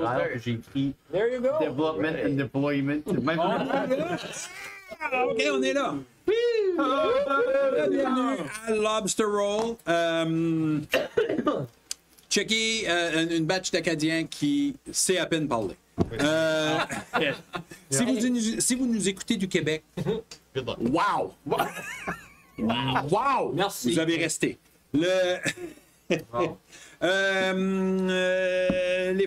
Alors que j'ai écrit There you go. Development and Deployment. Même OK, on est là. Bienvenue à Lobster Roll. Checker une batch d'Acadiens qui sait à peine parler. Si vous nous écoutez du Québec, Good luck. wow! Wow! Merci. Vous avez resté. Les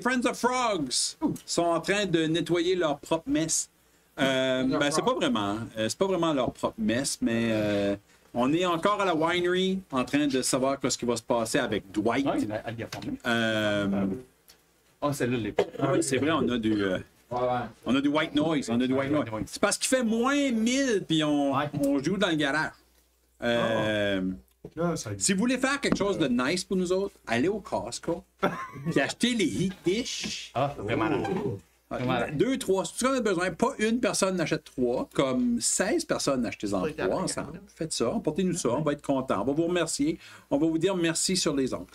Friends of Frogs sont en train de nettoyer leur propre messe. Ben, c'est pas vraiment leur propre messe, mais on est encore à la winery en train de savoir ce qui va se passer avec Dwight. celle-là, les C'est vrai, on a du white noise. C'est parce qu'il fait moins 1000 puis on joue dans le garage. Si vous voulez faire quelque chose de nice pour nous autres, allez au Costco puis achetez les heat dish. Vraiment. 2, 3, si tu en as besoin, pas une personne n'achète 3, comme 16 personnes achetez-en 3 ensemble. Faites ça, apportez-nous ça, on va être content. On va vous remercier. On va vous dire merci sur les ondes.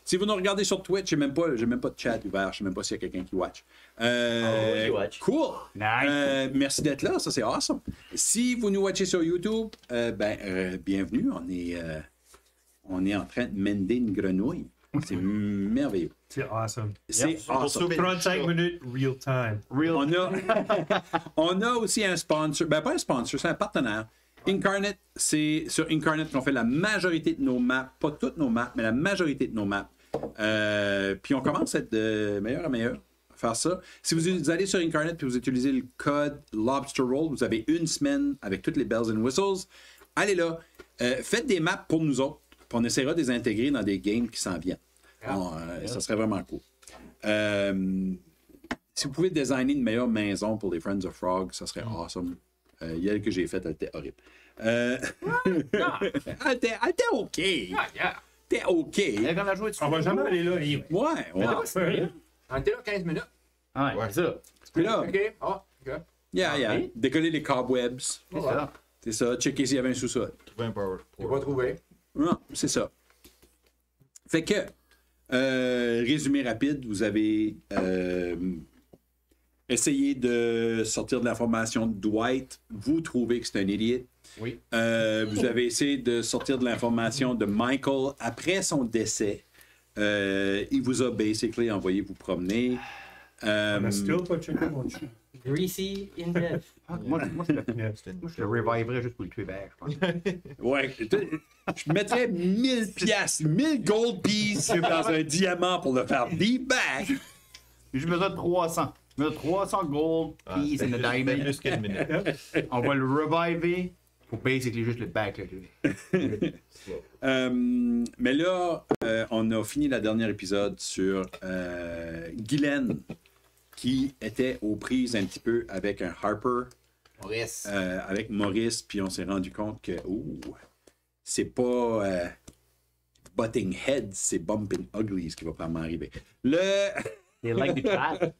Si vous nous regardez sur Twitch, j'ai même pas de chat ouvert, je sais même pas s'il y a quelqu'un qui watch. watch. Cool. Nice. Merci d'être là, ça c'est awesome. Si vous nous watchez sur YouTube, bienvenue. On est en train de mender une grenouille. C'est merveilleux. C'est awesome. C'est awesome. 35 minutes real time. On a aussi un sponsor, pas un sponsor, c'est un partenaire. Incarnate, c'est sur Incarnate qu'on fait la majorité de nos maps, pas toutes nos maps, mais la majorité de nos maps. Puis on commence à être de meilleur à meilleur à faire ça. Si vous allez sur Incarnate et vous utilisez le code Lobster Roll, vous avez une semaine avec toutes les bells and whistles. Allez là, faites des maps pour nous autres, puis on essaiera de les intégrer dans des games qui s'en viennent. Ça serait vraiment cool. Si vous pouvez designer une meilleure maison pour les Friends of Frog, ça serait awesome. Celle que j'ai faite, elle était horrible. Elle était OK. T'es OK. On va jamais aller là. Anyway. Ouais. On était là 15 minutes. Ouais, c'est ça. Puis là, OK. OK. yeah. Décoller les cobwebs. C'est ça. C'est ça. Checker s'il y avait un sous-sol. Trouver un power. On va trouver. Non, c'est ça. Fait que, résumé rapide, vous avez essayé de sortir de l'information de Dwight. Vous trouvez que c'est un idiot. Oui. Vous avez essayé de sortir de l'information de Michael après son décès. Il vous a basically envoyé vous promener. On a still pas checké mon chat. Greasy in bed. Moi, je le reviverais juste pour le tuer back, je pense. Ouais. Je mettrais 1000 piastres, 1000 gold pieces dans un diamant pour le faire be back. J'ai juste besoin de 300. J'ai besoin de 300 gold pieces in the diamond. Plus qu'une minute. On va le reviver pour basically juste le back. Mais là, on a fini le dernier épisode sur Guylaine, qui était aux prises un petit peu avec un Harper. Maurice. Avec Maurice, puis on s'est rendu compte que c'est pas butting heads, c'est bumping uglies qui va probablement arriver. They like the cat.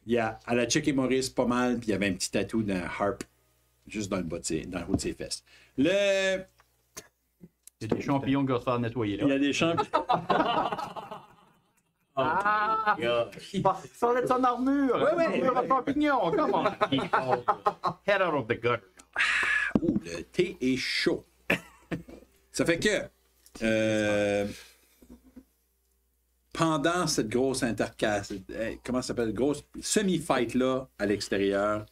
Elle a checké Maurice pas mal, puis il y avait un petit tatou d'un harp juste dans le haut de ses fesses. Il y a des champignons qui vont se faire nettoyer Il y là. a des champignons. Il parlait de son armure. Ouais. Un champignon, comment? Head out of the gutter. Le thé est chaud. Ça fait que pendant cette grosse comment ça s'appelle, grosse semi-fight-là à l'extérieur.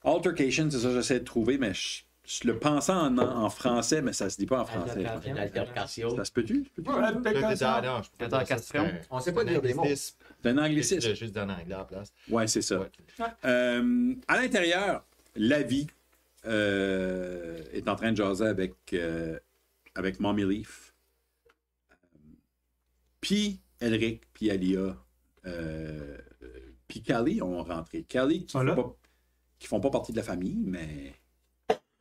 Altercation, c'est ça que j'essaie de trouver, mais je le pensais en français, mais ça se dit pas en français. Altercation. Ça se peut-tu? On sait pas dire des mots. C'est un anglicisme. Juste d'un anglais à la place. Ouais, c'est ça. Ouais. À l'intérieur, la vie est en train de jaser avec Mommy Leaf. Puis Elric, puis Alia, puis Callie ont rentré. Callie, qui font pas partie de la famille, mais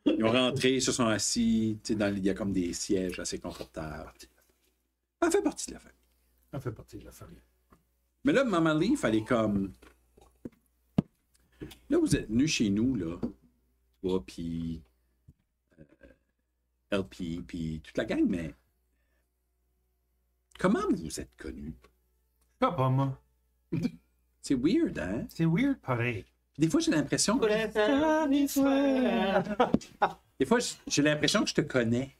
ils ont rentré, ils se sont assis, il y a comme des sièges assez confortables. Elle fait partie de la famille. On fait partie de la famille. Mais là, Maman Leaf, elle est comme... Là, vous êtes venus chez nous, là. Toi, puis... LP, puis toute la gang, mais... Comment vous êtes connus? Je sais pas, moi. C'est weird, hein? C'est weird, pareil. Des fois, j'ai l'impression que... Des fois, j'ai l'impression que je te connais.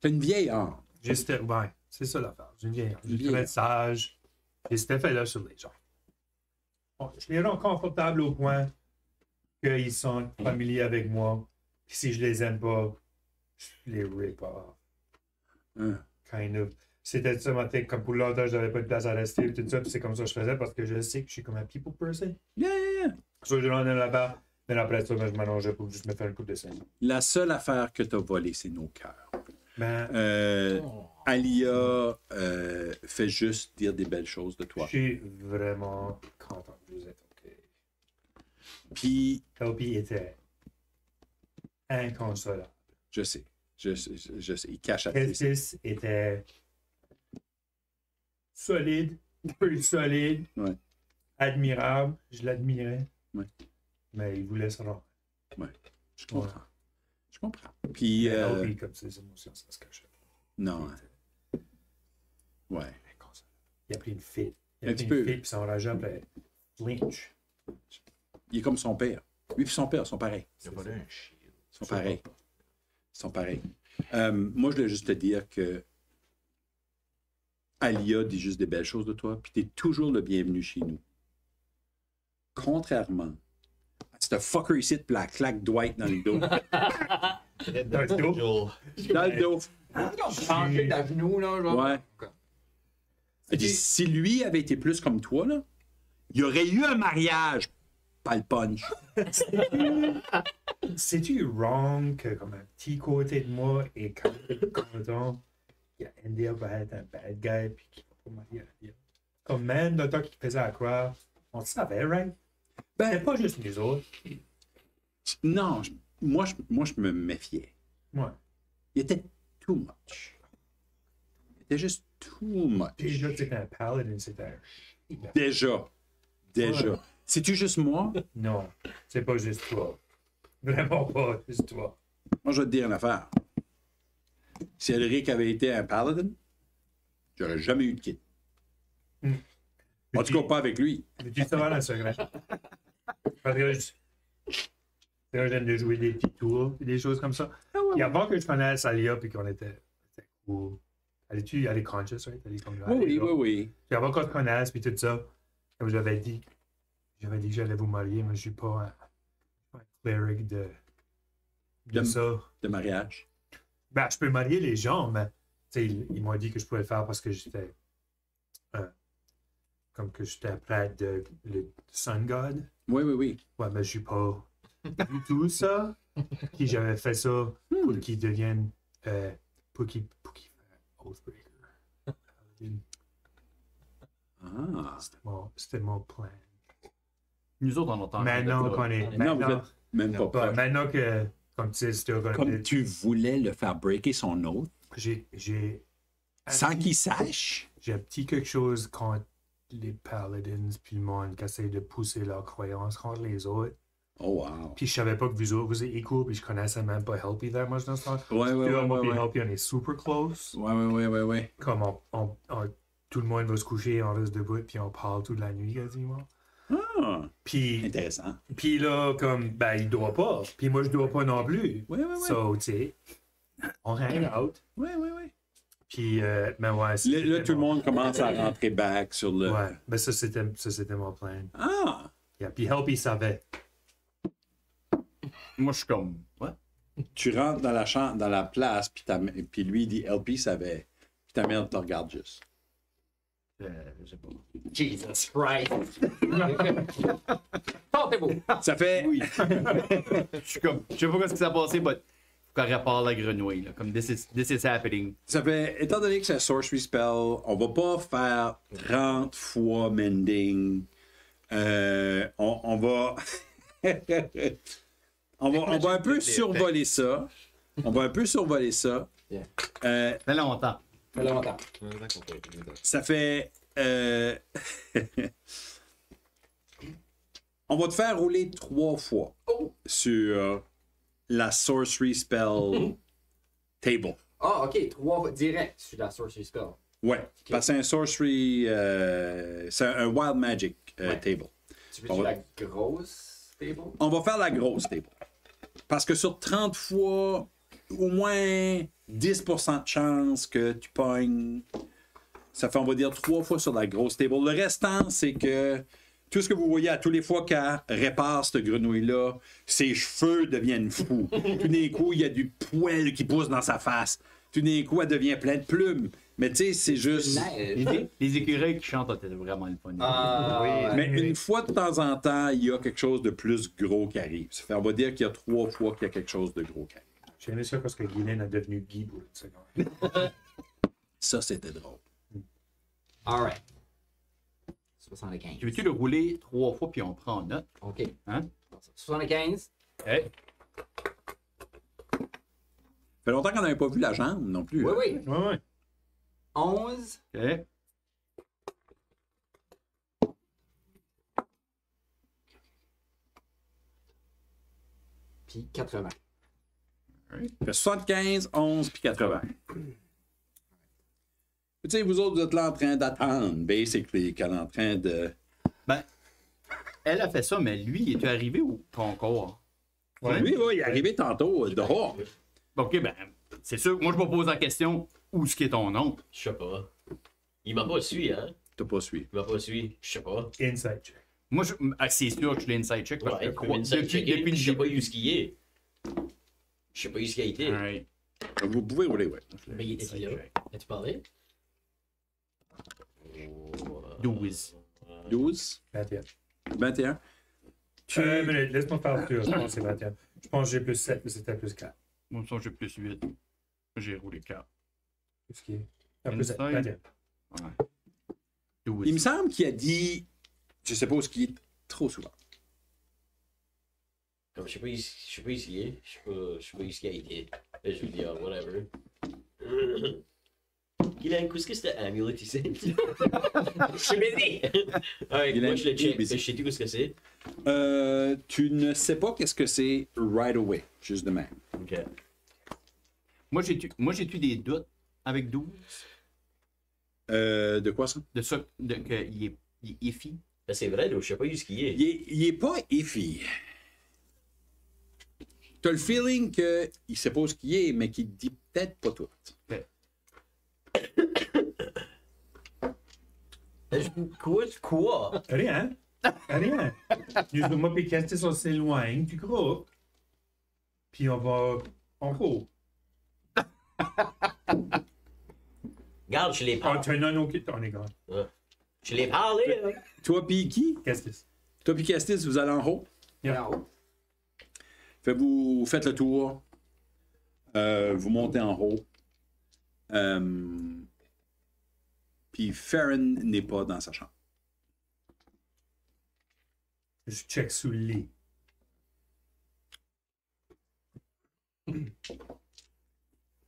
T'as une vieille âme. Ouais, c'est ça l'affaire. J'ai une vieille. J'ai vieille. très sage. J'ai cet effet-là sur les gens. Bon, je les rends confortables au point qu'ils sont familiers avec moi. Puis si je les aime pas, je les rip off. Kind of. C'était ça ma tête. Comme pour l'autre, j'avais pas de place à rester. Tout ça, puis c'est comme ça que je faisais parce que je sais que je suis comme un people person. Yeah. So, je rentre là-bas. Mais après ça, je m'allongeais pour juste me faire une coupe de scène. La seule affaire que t'as volée, c'est nos cœurs. Ben, Alia fait juste dire des belles choses de toi. je suis vraiment content que vous êtes OK. Puis, Helpy était inconsolable. je sais. Il cache à tes... Kestis était solide, plus solide, Ouais. admirable. Je l'admirais. Ouais. Mais il voulait se rendre. Je comprends. Je comprends. Puis, Mais Helpy, comme ses émotions, ça se cachait. non. Hein. Ouais. Inconsolable. Il a pris une fille. Il Un a pris petit une peu. fille, puis son rageur appelait Lynch. Il est comme son père. Lui et son père sont pareils. Il a pas un chien. Ils sont pareils. Ils sont pareils. Moi, je voulais juste te dire que Alia dit juste des belles choses de toi, puis tu es toujours le bienvenu chez nous. Contrairement à cette fucker ici, puis la claque Dwight dans le dos. Dans le dos. Dans le dos. Changer d'avenue, là. Genre. Ouais. Elle dit, si lui avait été plus comme toi, là, il y aurait eu un mariage. Pas le punch. C'est-tu wrong que comme un petit côté de moi est quand même content qu'India va être un bad guy puis qu'il va pas marier India? Comme même le temps qu'il faisait à croire, on le savait, right? C'est pas juste les autres. Non, moi, je me méfiais. Ouais. Il était too much. Il était juste too much. Déjà que c'était un paladin, c'était un... Déjà. Ouais. C'est-tu juste moi? Non, c'est pas juste toi. Vraiment pas juste toi. Moi, je vais te dire une affaire. Si Elric avait été un paladin, j'aurais jamais eu de kid. En tout cas, pas avec lui. Veux-tu savoir un secret? Parce que j'aime de jouer des petits tours et des choses comme ça. Et avant que je connaisse Alia puis qu'on était cool. Elle est conscious, right? Elle est comme Oui. Puis avant qu'on se connaisse puis tout ça, comme j'avais dit que j'allais vous marier, mais je suis pas un cleric de ça. De mariage. Ben, je peux marier les gens, mais ils m'ont dit que je pouvais le faire parce que j'étais comme que j'étais prêtre de le Sun God. Oui. Ouais, mais je suis pas du tout ça. Puis j'avais fait ça pour qu'il devienne pour qu'il fasse Oathbreaker. Ah. C'était mon plan. Nous autres, on entend. Maintenant qu'on est. Non, vous Maintenant, êtes même pas proche. maintenant que, comme tu sais, c'était Comme tu voulais le faire breaker son oath, j'ai sans qu'il sache. j'ai un petit quelque chose contre les paladins puis le monde qui essaie de pousser leurs croyances contre les autres. Oh, wow. Puis je savais pas que vous autres, vous êtes equal, puis je connaissais même pas Helpy that much dans ce temps. Ouais. Moi puis Helpy, on est super close. Ouais. Comme tout le monde va se coucher, on reste debout, puis on parle toute la nuit quasiment. Ah, Puis intéressant. là, comme, ben, il doit pas. Puis moi, je dois pas non plus. Ouais. So, tu sais, on hang out. Ouais. Puis, ben ouais. Là, c'était tout le mon- monde commence à rentrer back sur le... Ouais, ben ça, c'était mon plan. Ah! Yeah, puis Helpy savait. Moi, je suis comme. Ouais. Tu rentres dans la chambre, dans la place, puis lui, il dit LP savait. Puis ta mère te regarde juste. Je sais pas. Jesus Christ. Portez-vous. Ça fait... Oui. Je suis comme. Je sais pas ce qui s'est passé, mais faut qu'on répare la grenouille. Là. Comme this is happening. Ça fait, étant donné que c'est un sorcery spell, on va pas faire 30 fois mending. On va... on va un peu survoler ça. On va un peu survoler ça. Yeah. Euh, Ça fait longtemps. Ça fait longtemps. ça fait... on va te faire rouler 3 fois sur la sorcery spell table. Ah, ok, 3 direct sur la sorcery spell. Ouais, parce que c'est un sorcery, c'est un wild magic table. Tu veux la grosse table? On va faire la grosse table. Parce que sur 30 fois, au moins 10% de chance que tu pognes. Ça fait, on va dire, 3 fois sur la grosse table. Le restant, c'est que tout ce que vous voyez à tous les fois qu'elle répare cette grenouille-là, ses cheveux deviennent fous. Tout d'un coup, il y a du poil qui pousse dans sa face. Tout d'un coup, elle devient pleine de plumes. Mais tu sais, c'est juste. Les écureuils qui chantent, c'était vraiment le fun. Mais une fois de temps en temps, il y a quelque chose de plus gros qui arrive. Ça fait, on va dire qu'il y a 3 fois qu'il y a quelque chose de gros qui arrive. J'ai aimé ça parce que Guylaine a devenu Guy pour une seconde. Ça, c'était drôle. Alright. 75. Tu veux-tu le rouler 3 fois puis on prend en note? Ok. Hein? 75. Hey. Ça fait longtemps qu'on n'avait pas vu la jambe non plus. Oui, là. oui. Ouais, ouais. 11. OK. Puis 80. Ça fait 75, 11 puis 80. Tu sais, vous autres, vous êtes là en train d'attendre, basically, qu'elle est en train de. Ben, elle a fait ça, mais lui, il est arrivé au concours? Ouais. Oui, oui, il est arrivé tantôt dehors. OK, ben, c'est sûr. Moi, je me pose la question, où est-ce qu'il est ton oncle? Je sais pas. Il m'a pas suivi, hein? T'as pas suivi. Il m'a pas suivi. Je sais pas. Inside check. Moi, c'est sûr que je l'ai inside check parce Ouais, que comme inside checker, depuis le je sais pas début. où ce qu'il est. Je sais pas où ce qu'il a été. Alright. Vous pouvez rouler, oui. Mais il était là. As-tu parlé? 12. 12, 21. 21. Mais laisse-moi faire le tour. Je pense que c'est 21. Je pense que j'ai plus 7, mais c'était plus 4. Moi, ça, j'ai plus 8. J'ai roulé 4. Qu'est-ce qui est? Plus 7, 21. Ouais. 12. Il me semble qu'il a dit, je sais pas où ce qu'il est, trop souvent. Comme je sais pas où il est. Je sais pas où il a été. Je veux dire, whatever. Guylaine, qu'est-ce que c'était Amulet, tu sais? Je suis busy! Alright, moi je le check. Je sais tout ce que c'est. Tu ne sais pas qu'est-ce que c'est right away, juste de même. Ok. Moi, j'ai-tu des doutes avec 12? De quoi ça? De ça, qu'il est iffy? Ben, c'est vrai, là, je sais pas où ce qu'il est. Il est pas iffy. T'as le feeling qu'il sait pas où ce qu'il est, mais qu'il dit peut-être pas tout. Okay. Quoi? Rien. Rien. Moi puis Castis, on s'éloigne du groupe. Puis on va en haut. Regarde, je l'ai En parlé. tenant nos kits, on est grand. Je l'ai parlé, là. Toi pis qui? Castis. Toi pis Castis, vous allez en haut. En haut. Vous faites le tour. Vous montez en haut. Puis Farron n'est pas dans sa chambre. Je check sous le lit.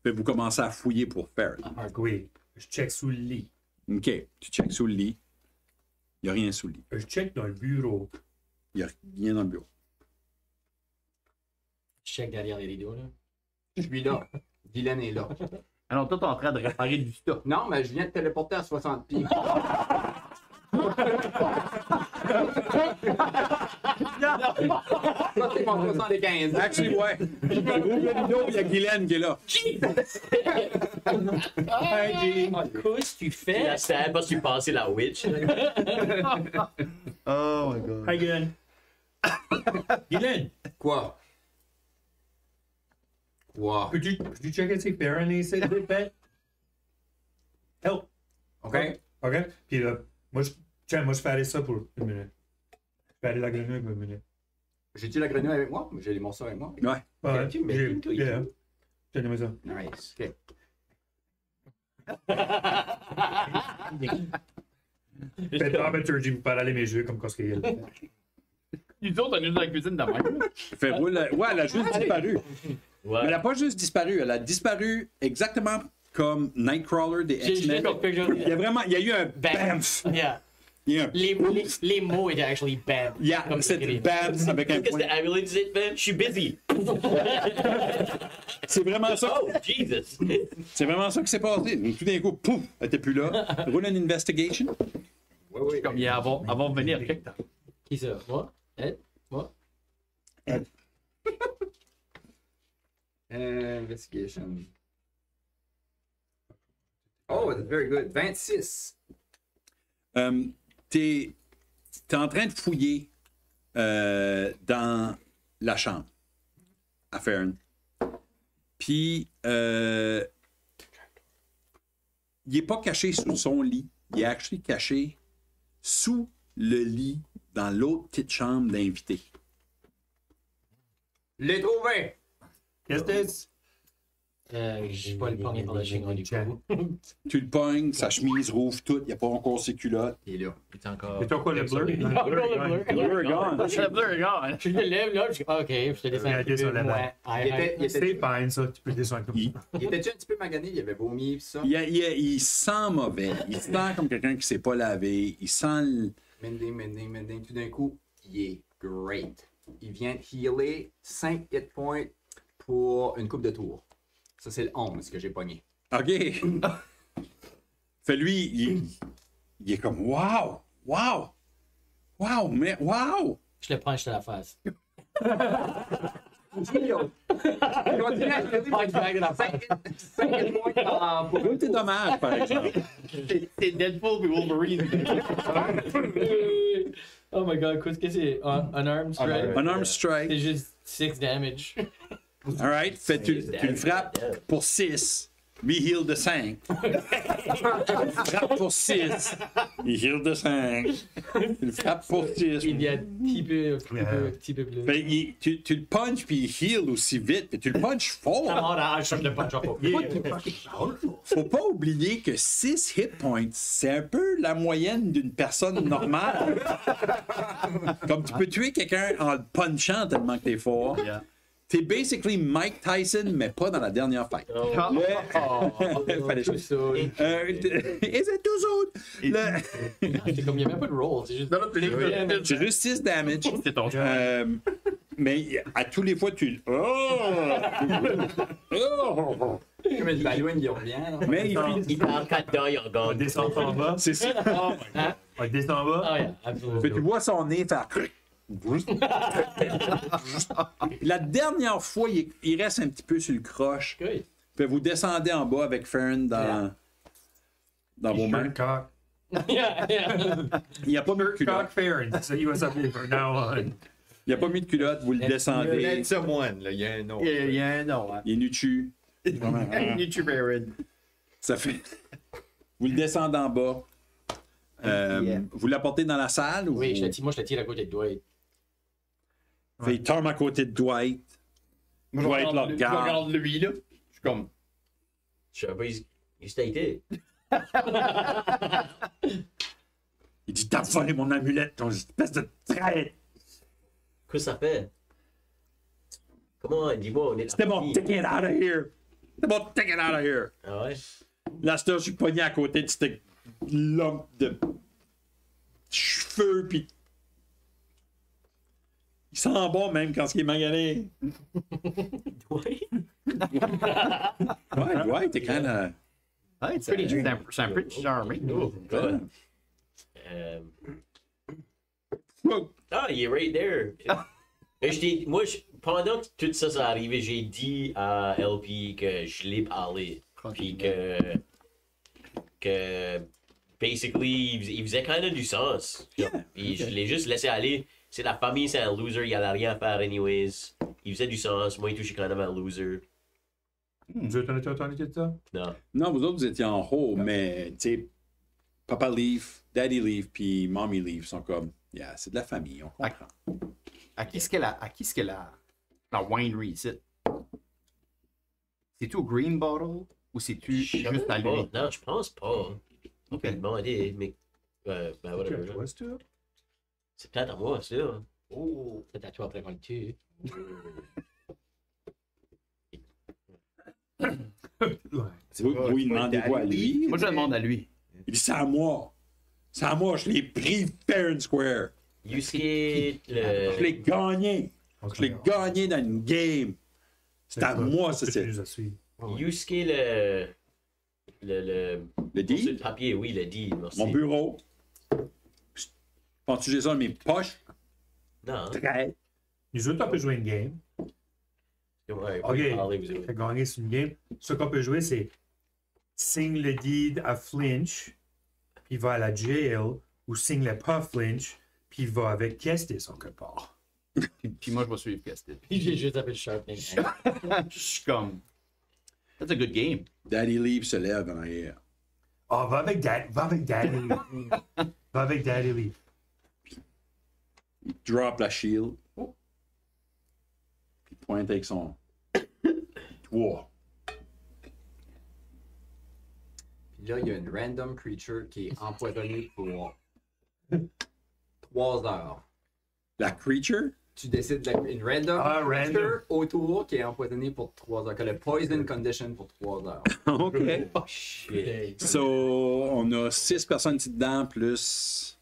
Vous commencez à fouiller pour Farron. Ah, oui. Je check sous le lit. OK. Tu checkes sous le lit. Il n'y a rien sous le lit. Je check dans le bureau. Il n'y a rien dans le bureau. Je check derrière les rideaux, là. Je suis là. Dylan est là. Alors, toi, t'es en train de réparer du stock. Non, mais je viens de téléporter à 60 pieds. Ça, c'est mon 75. Actually, ouais. Ouvre le rideau, il y a Guylaine qui est là. Qu'est-ce que tu fais? La stab parce que tu passais la witch. Oh my god. Hi, Guylaine. Guylaine, Quoi? Quoi? peux-tu checker si Farron est ici, s'il te plaît? Help. OK? OK? Puis là, moi, je fais aller ça pour une minute. Je fais aller la grenouille pour une minute. J'ai-tu la grenouille avec moi? J'ai les morceaux avec moi. Ouais. Ouais, tu mets une touille. Tenez-moi ça. Nice. OK. Faites dramaturgie, vous parlez mes jeux comme quand il y a. Nous autres, on est dans la cuisine de même. Fait roule. Ouais, elle a juste disparu. Mais elle Ouais. n'a pas juste disparu. Elle a disparu exactement comme Nightcrawler des X-Men. Il y a eu un Bam. bamf. Yeah. Yeah. Les mots étaient actually bad. Yeah, Comme c'est écrit. bad avec un Qu'est-ce point. que Amulet disait, man? Je suis busy. C'est vraiment ça. Oh, Jesus. C'est vraiment ça qui s'est passé. Donc, tout d'un coup, pouf, elle était plus là. Roule une investigation. Ouais, ouais. Comme ils vont venir quelque temps. Qui ça? Moi? Ed? Moi? Investigation. Oh, that's very good. 26. T'es en train de fouiller dans la chambre à Farron. Puis, il est pas caché sous son lit. Il est actually caché sous le lit dans l'autre petite chambre d'invité. L'ai trouvé! Qu'est-ce que c'est? Je vais le pogner par le chignon du cou. Tu le pognes, sa chemise rouvre toute, il n'y a pas encore ses culottes. Il est là. Il est encore. C'est toi quoi le blur? Blur gone. Le bleu est gone. Je le lève là, je dis ok, je te descends un Regardez peu. sur la main. Ouais. C'est fine, ça. Tu peux descendre comme ça. Il était-tu un petit peu magané? Il avait vomi pis ça? Il sent mauvais. Il sent comme quelqu'un qui ne s'est pas lavé. Il sent le... Mending. Tout d'un coup, il est great. Il vient de healer 5 hit points pour une coupe de tours. Ça, c'est le 11 que j'ai pogné. OK. Fait lui, il est comme wow, mais wow. Je le prends, je te la face. Continue à healer 5 hit points pour Roule tes dommages, par exemple. C'est Deadpool puis Wolverine. Oh my god, qu'est-ce que c'est? Unarmed strike? Un arm C'est strike. juste 6 damage. All right. Fait tu le frappes pour 6. Lui heal de 5. Frappe pour 6. Il heal de 5. Tu le frappes pour 6. Il y a un petit peu plus. Fait, tu le punches puis il heal aussi vite. Puis tu le punches fort. Ah, je le punch encore. Faut pas oublier que 6 hit points, c'est un peu la moyenne d'une personne normale. Comme tu peux tuer quelqu'un en le punchant tellement que t'es fort. Yeah. T'es basically Mike Tyson, mais pas dans la dernière fight. Fallait Tout juste... ça. Is it too soon? C'est comme il n'y a même pas de roll. C'est juste. J'ai juste 6 damage. C'est ton Mais à tous les fois, tu... Oh! Comme une balouine qui revient. Là. Mais Il parle 4 dents, il On regarde. descend en bas. c'est ça. Hein? On descend en bas. Ah, yeah, absolument. Fait, tu vois son nez faire... La dernière fois, il reste un petit peu sur le croche. Good. Puis vous descendez en bas avec Fern dans vos mains. Cock. Yeah. Il n'y a pas mis de Cock culotte. Farron. C'est ça qu'il va s'appeler from now on. Il n'y a pas mis de culotte, vous le Il y a descendez. someone, là. Il y a un nom. Il y a un nom, hein. Il est nu dessus. Nutribaron. Ça fait. Vous le descendez en bas. Yeah. Vous l'apportez dans la salle ou Oui, vous... moi je te tire à côté de Dwight. Fait, il tombe à côté de Dwight. Moi, je Dwight le regarde je regarde. regarde lui, là. Je suis comme. Je sais pas, il stated. Il dit t'as volé mon amulette, ton espèce de traître. Qu'est-ce que ça fait? Comment, dis-moi, on est. C'était mon take it out of here. C'était mon take it out of here. Ah ouais? Là, je suis pogné à côté de cette lump de cheveux, puis il sent bon même quand il est magané. Ouais. Ouais, ouais, t'es kind of... Ouais, c'est un pretty charming. Oh, God. Ah, il est right there. Pendant que tout ça s'est arrivé, j'ai dit à LP que je l'ai parlé. Puis que basically, il faisait quand même du sens. Puis je l'ai juste laissé aller. C'est la famille, c'est un loser, il n'y a rien à faire anyways. Il faisait du sens, moi et tout, je suis quand même un loser. Tu as entendu de ça? Non. Non, vous autres, vous étiez en haut, mais, tu sais, Papa Leaf, Daddy Leaf, puis Mommy Leaf sont comme, yeah, c'est de la famille, on comprend. À qui est-ce qu'elle a la winery ici? C'est-tu au Green Bottle ou c'est-tu juste à lui? Non, je pense pas. On peut Ok. demander, mais. Ben, whatever. C'est peut-être à moi, c'est ça. Oh, c'est à toi après qu'on le tue. Vous lui demandez quoi à lui? Moi, je demande à lui. Il dit, c'est à moi. C'est à moi, je l'ai pris fair and square. Yusuke, Je l'ai gagné. Je l'ai gagné dans une game. C'est à moi, ça, c'est. Yusuke, Le sur deal? le papier, oui, le deal, merci. Mon bureau. Penses-tu que j'ai ça dans mes poches? Non. Très. Nous autres, on peut jouer une game. Ouais, Ok. parlez, vous autres. Fait gagner, c'est une game. Ce qu'on peut jouer, c'est signe le deed à Flinch, puis il va à la jail, ou signe le pas Flinch, puis il va avec Kestis en quelque part. Puis moi, je vais suivre Kestis. J'ai juste appelé Sharpening. Je suis comme. That's a good game. Daddy Leave se lève en arrière. Ah, va avec Daddy Lee. Va avec Daddy Lee. Il drop la shield. Puis il pointe avec son. 3. Puis là, il y a une random creature qui est empoisonnée pour 3 heures. La creature? Tu décides une random creature autour qui est empoisonnée pour 3 heures. Que le poison condition pour 3 heures. OK. Oh shit. So, on a 6 personnes ici dedans, plus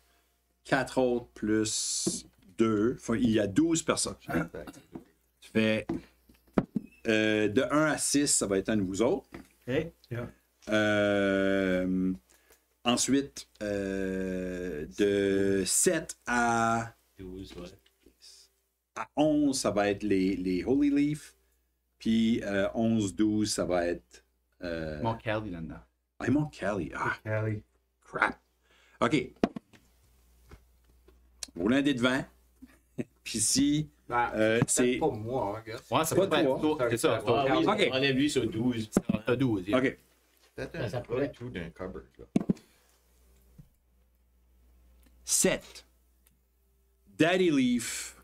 4 autres, plus 2. Il y a 12 personnes. Tu fais. De 1 à 6, ça va être un de vous autres. OK. Ensuite, de 7 à 12, ouais. 11, ça va être les Holy Leaf. Puis 11-12, ça va être. Mon Cali là-dedans. Ah, il manque Cali. Ah, Callie. crap. OK. Roulez un dé de 20. Puis si. C'est c'est. pas moi, gars. Ouais, ça Pas peut être. toi. C'est ça. Ah oui, Ok. enlève-lui sur 12. T'as 12. yeah. OK. Peut-être un Ça peu pourrait. tout d'un cupboard. Là. 7. Daddy Leaf.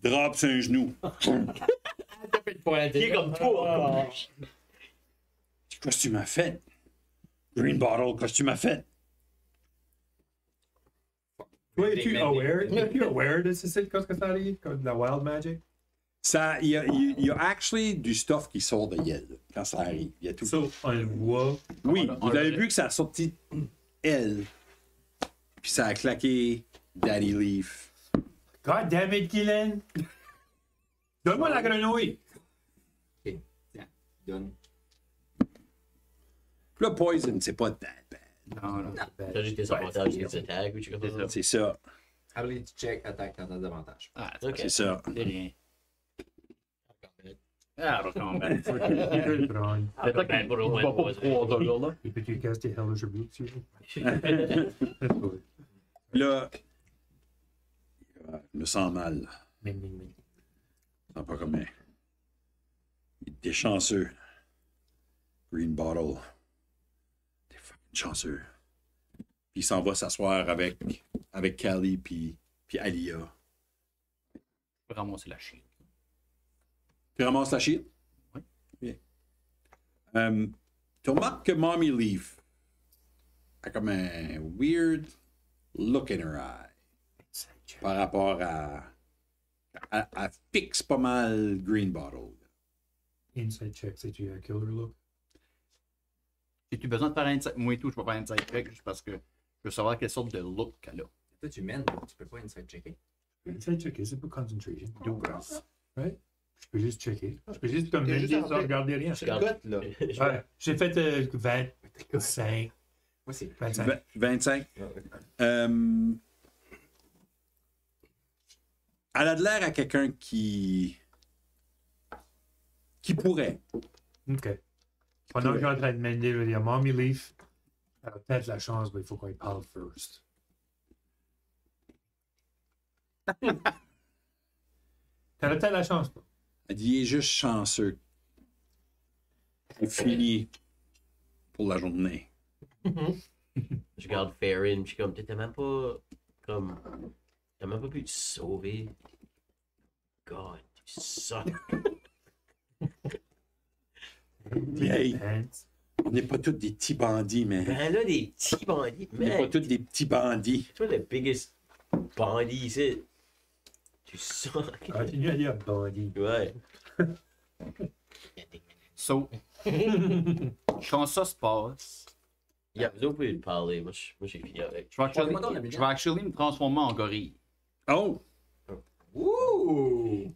Drop sur un genou. Il est comme toi. Qu'est-ce que tu m'as fait? Green Bottle, qu'est-ce que tu m'as fait? Toi, es-tu aware de ce site, qu'est-ce que ça arrive? Comme de la Wild Magic? Ça, il y a actually du stuff qui sort de Yale quand ça arrive. Il y a tout. So, on le voit. Oui, on vous avez le- vu que ça a sorti elle. Puis ça a claqué Daddy Leaf. God damn it, Guylaine! Donne-moi la grenouille! Donne. Puis là, Poison, c'est pas that bad. Non, non. T'as juste des avantages des attaques ou tu comme ça. C'est ça. Ability check, attaque, t'en as davantage. Ah, Ok. C'est ça. c'est rien. Ah, combat. Je prends. C'est ça qu'il pour le va pas pour 3 heures, là. Et peux-tu caster Hellish Rebuke, s'il vous Là, je me sens mal. plaît? Je me sens pas comme un. Il est chanceux. Green Bottle. T'es fucking chanceux. Puis il s'en va s'asseoir avec Callie puis Alia. Je vais ramasser la chienne. Tu ramasses la shit? Oui. Bien. Tu remarques que Mommy Leaf a comme un weird look in her eye par rapport à. Elle fixe pas mal Green Bottle. Inside check, c'est-tu un killer look? As-tu besoin de faire un inside? Moi et tout, je peux faire un inside check juste parce que je veux savoir quelle sorte de look qu'elle a. Toi, tu mènes, tu peux pas inside checker. Inside checker, c'est pas concentration. 12. Right? Je peux juste checker. Je peux juste comme T'es dire juste en sans fait- regarder rien. C'est le cut, là. Ouais, j'ai fait 25. Moi, c'est 25. 25. Elle a de l'air à quelqu'un qui pourrait. OK. Pendant que je suis en train de mener, je vais dire Mommy Leaf. Elle a peut-être la chance, mais il faut qu'on y parle first. T'as peut-être la chance, toi. Elle dit, il est juste chanceux. C'est fini pour la journée. Je regarde Farron, je suis comme, t'as même pas. Comme. T'as même pas pu te sauver. God, tu suck. Hey, Pants. on n'est pas tous des petits bandits, mais. Ben là, des petits bandits. On n'est pas Man, tous des petits bandits. toi, le biggest bandit ici. Tu suck. Continue à dire bandit. Ouais. So, quand ça se passe, Yeah, vous pouvez le parler. Moi, j'ai fini avec. Je vais Parle-moi donc, la actually me transformer en gorille. Oh! Ouh!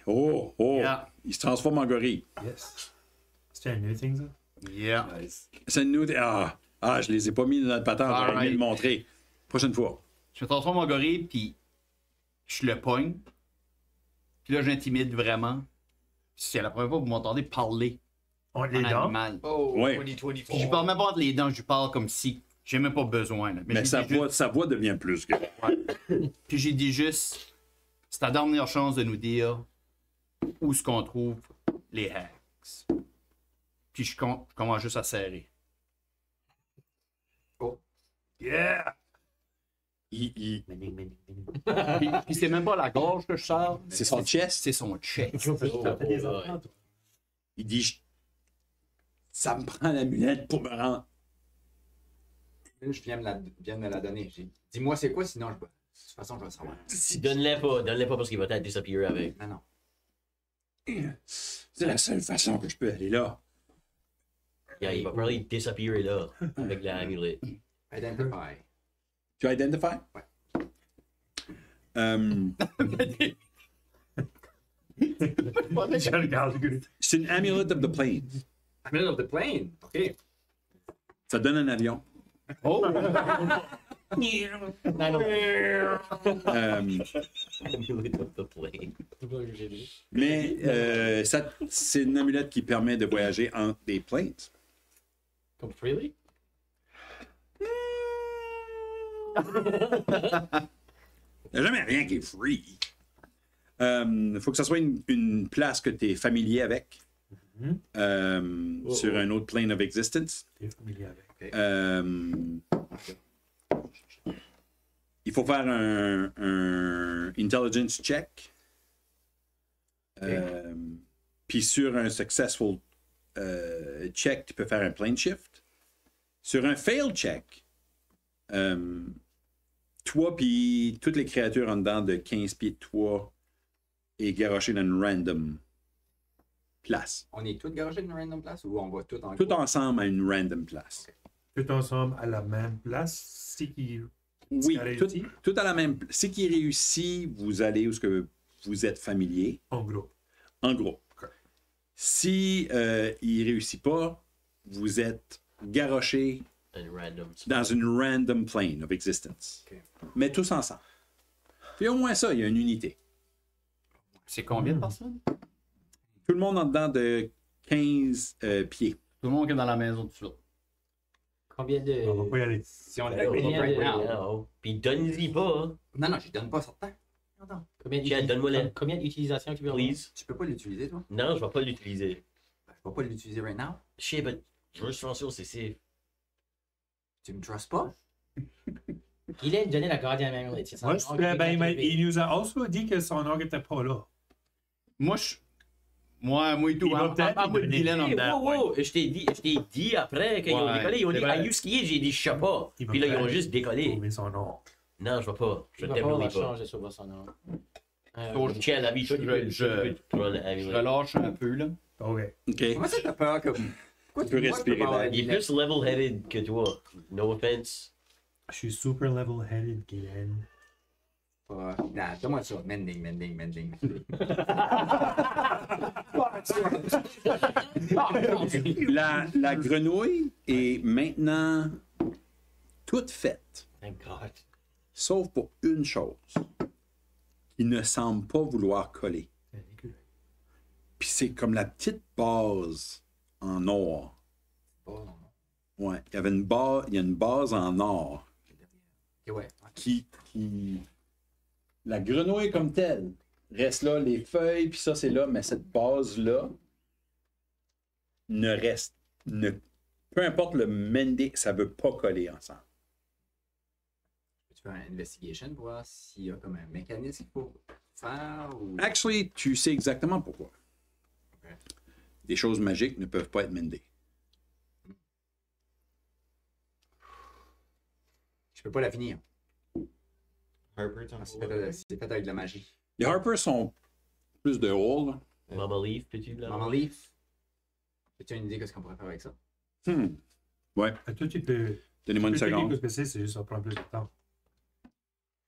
Oh! Yeah. Il se transforme en gorille. Yes. C'était un new thing, ça? Yeah. C'est une nouveau. Je les ai pas mis dans notre patente. J'aurais aimé Alright. le montrer. Prochaine fois. Je me transforme en gorille, puis je le pogne. Puis là, j'intimide vraiment. C'est la première fois que vous m'entendez parler On en les dents? animal. Oh, Ouais. 2024. Puis je lui parle même pas entre les dents, je lui parle comme si j'ai même pas besoin. Là. Mais je sa lui dis juste- voix devient plus que. Puis j'ai dit juste, c'est ta dernière chance de nous dire où est-ce qu'on trouve les hacks. Puis je commence juste à serrer. Yeah! Il- Puis c'est même pas la gorge que je serre. C'est son chest. C'est son chest. Il dit ça me prend l'amulette pour me rendre. Je viens de me la donner. Dis-moi c'est quoi, sinon de toute façon, je vais le savoir. Donne-le pas parce qu'il va t'être disappear avec. Non. C'est la seule façon que je peux aller là. Yeah, il va probably disappear là, avec l'amulette. Identify. Tu identifies? Ouais. Je regarde le gars. C'est une amulet of the plains. Middle of the plane. OK. Ça donne un avion. Oh! Amulet of the plane. Mais c'est une amulette qui permet de voyager entre des plains. Comme freely? Il n'y a jamais rien qui est free. Il faut que ça soit une place que tu es familier avec. Sur un autre plane of existence. T'es familier avec. Il faut faire un intelligence check. Puis sur un successful check, tu peux faire un plane shift. Sur un fail check, toi puis toutes les créatures en dedans de 15 pieds de toi est garoché dans une random place. On est tous garagés dans une random place ou on va tous en Tout ensemble à une random place. Tout ensemble à la même place. C'est qui. Oui, Ça réussit? tout à la même place. Si qui réussit, vous allez où ce que vous êtes familier, En gros. en gros. Si il réussit pas, vous êtes garoché Un random. dans une random plane of existence. Ok. Mais tous ensemble. Puis au moins ça, il y a une unité. C'est combien de personnes? Tout le monde en dedans de 15 pieds. Tout le monde qui est dans la maison tout de suite. Combien de. On va pas y aller. Si on Ouais, on va Combien break de- right now. Puis donne-y pas, hein. Non, je donne pas certain. Non. Combien Chad, donne-moi le- Combien d'utilisations tu peux avoir? Please. Tu peux pas l'utiliser, toi? Non, je vais pas l'utiliser. Je vais pas l'utiliser right now. Je sais, mais je veux juste sûr, c'est safe. Tu me trustes pas? Il a donné la Guardian Amulet. C'est ça. Ouais, il nous a aussi dit que son orgue était pas là. Moi, moi et tout. Il va peut-être Ah, moi, lui donner- Dylan en Hey, dedans. wow, wow. Je t'ai dit après qu'ils ont Ouais, décollé. Ils ont c'est dit, vrai. are you skié? J'ai dit, je sais pas. Il va Puis là, ils ont peut-être juste décollé. trouver son nom. Non, je vais pas. Je Je vais vais pas definitely la pas. changer sur son nom. Tiens, la vie, toi, tu peux Je prendre Je l'amulet. relâche un peu, là. OK. OK. Comment ça t'as peur comme. Pourquoi Tu peux moi, je respirer pas avoir d'air. la Il est lunette? plus level-headed que toi. No offense. Je suis super level-headed, Guylaine. Nah, donne-moi ça. Mending. La grenouille est maintenant toute faite. Thank God. Sauf pour une chose. Il ne semble pas vouloir coller. Puis c'est comme la petite base en or. Oh, Ouais, il y avait il y a une base en or ok, ouais. qui la grenouille comme telle reste là, les feuilles, puis ça c'est là, mais cette base-là ne reste, peu importe le mending, ça veut pas coller ensemble. Tu fais un investigation pour voir s'il y a comme un mécanisme qu'il faut faire ou. Actually, tu sais exactement pourquoi. Ok. Des choses magiques ne peuvent pas être mendées. Je peux pas la finir. Harper, t'en C'est fait avec de la magie. Les Harpers sont plus de hall. là. Mama Leaf, peux-tu là? Maman Leaf, as-tu une idée de ce qu'on pourrait faire avec ça? Ouais. Toi, tu peux. Donnez-moi une Tu peux checker seconde. ce que c'est juste ça prend plus de temps.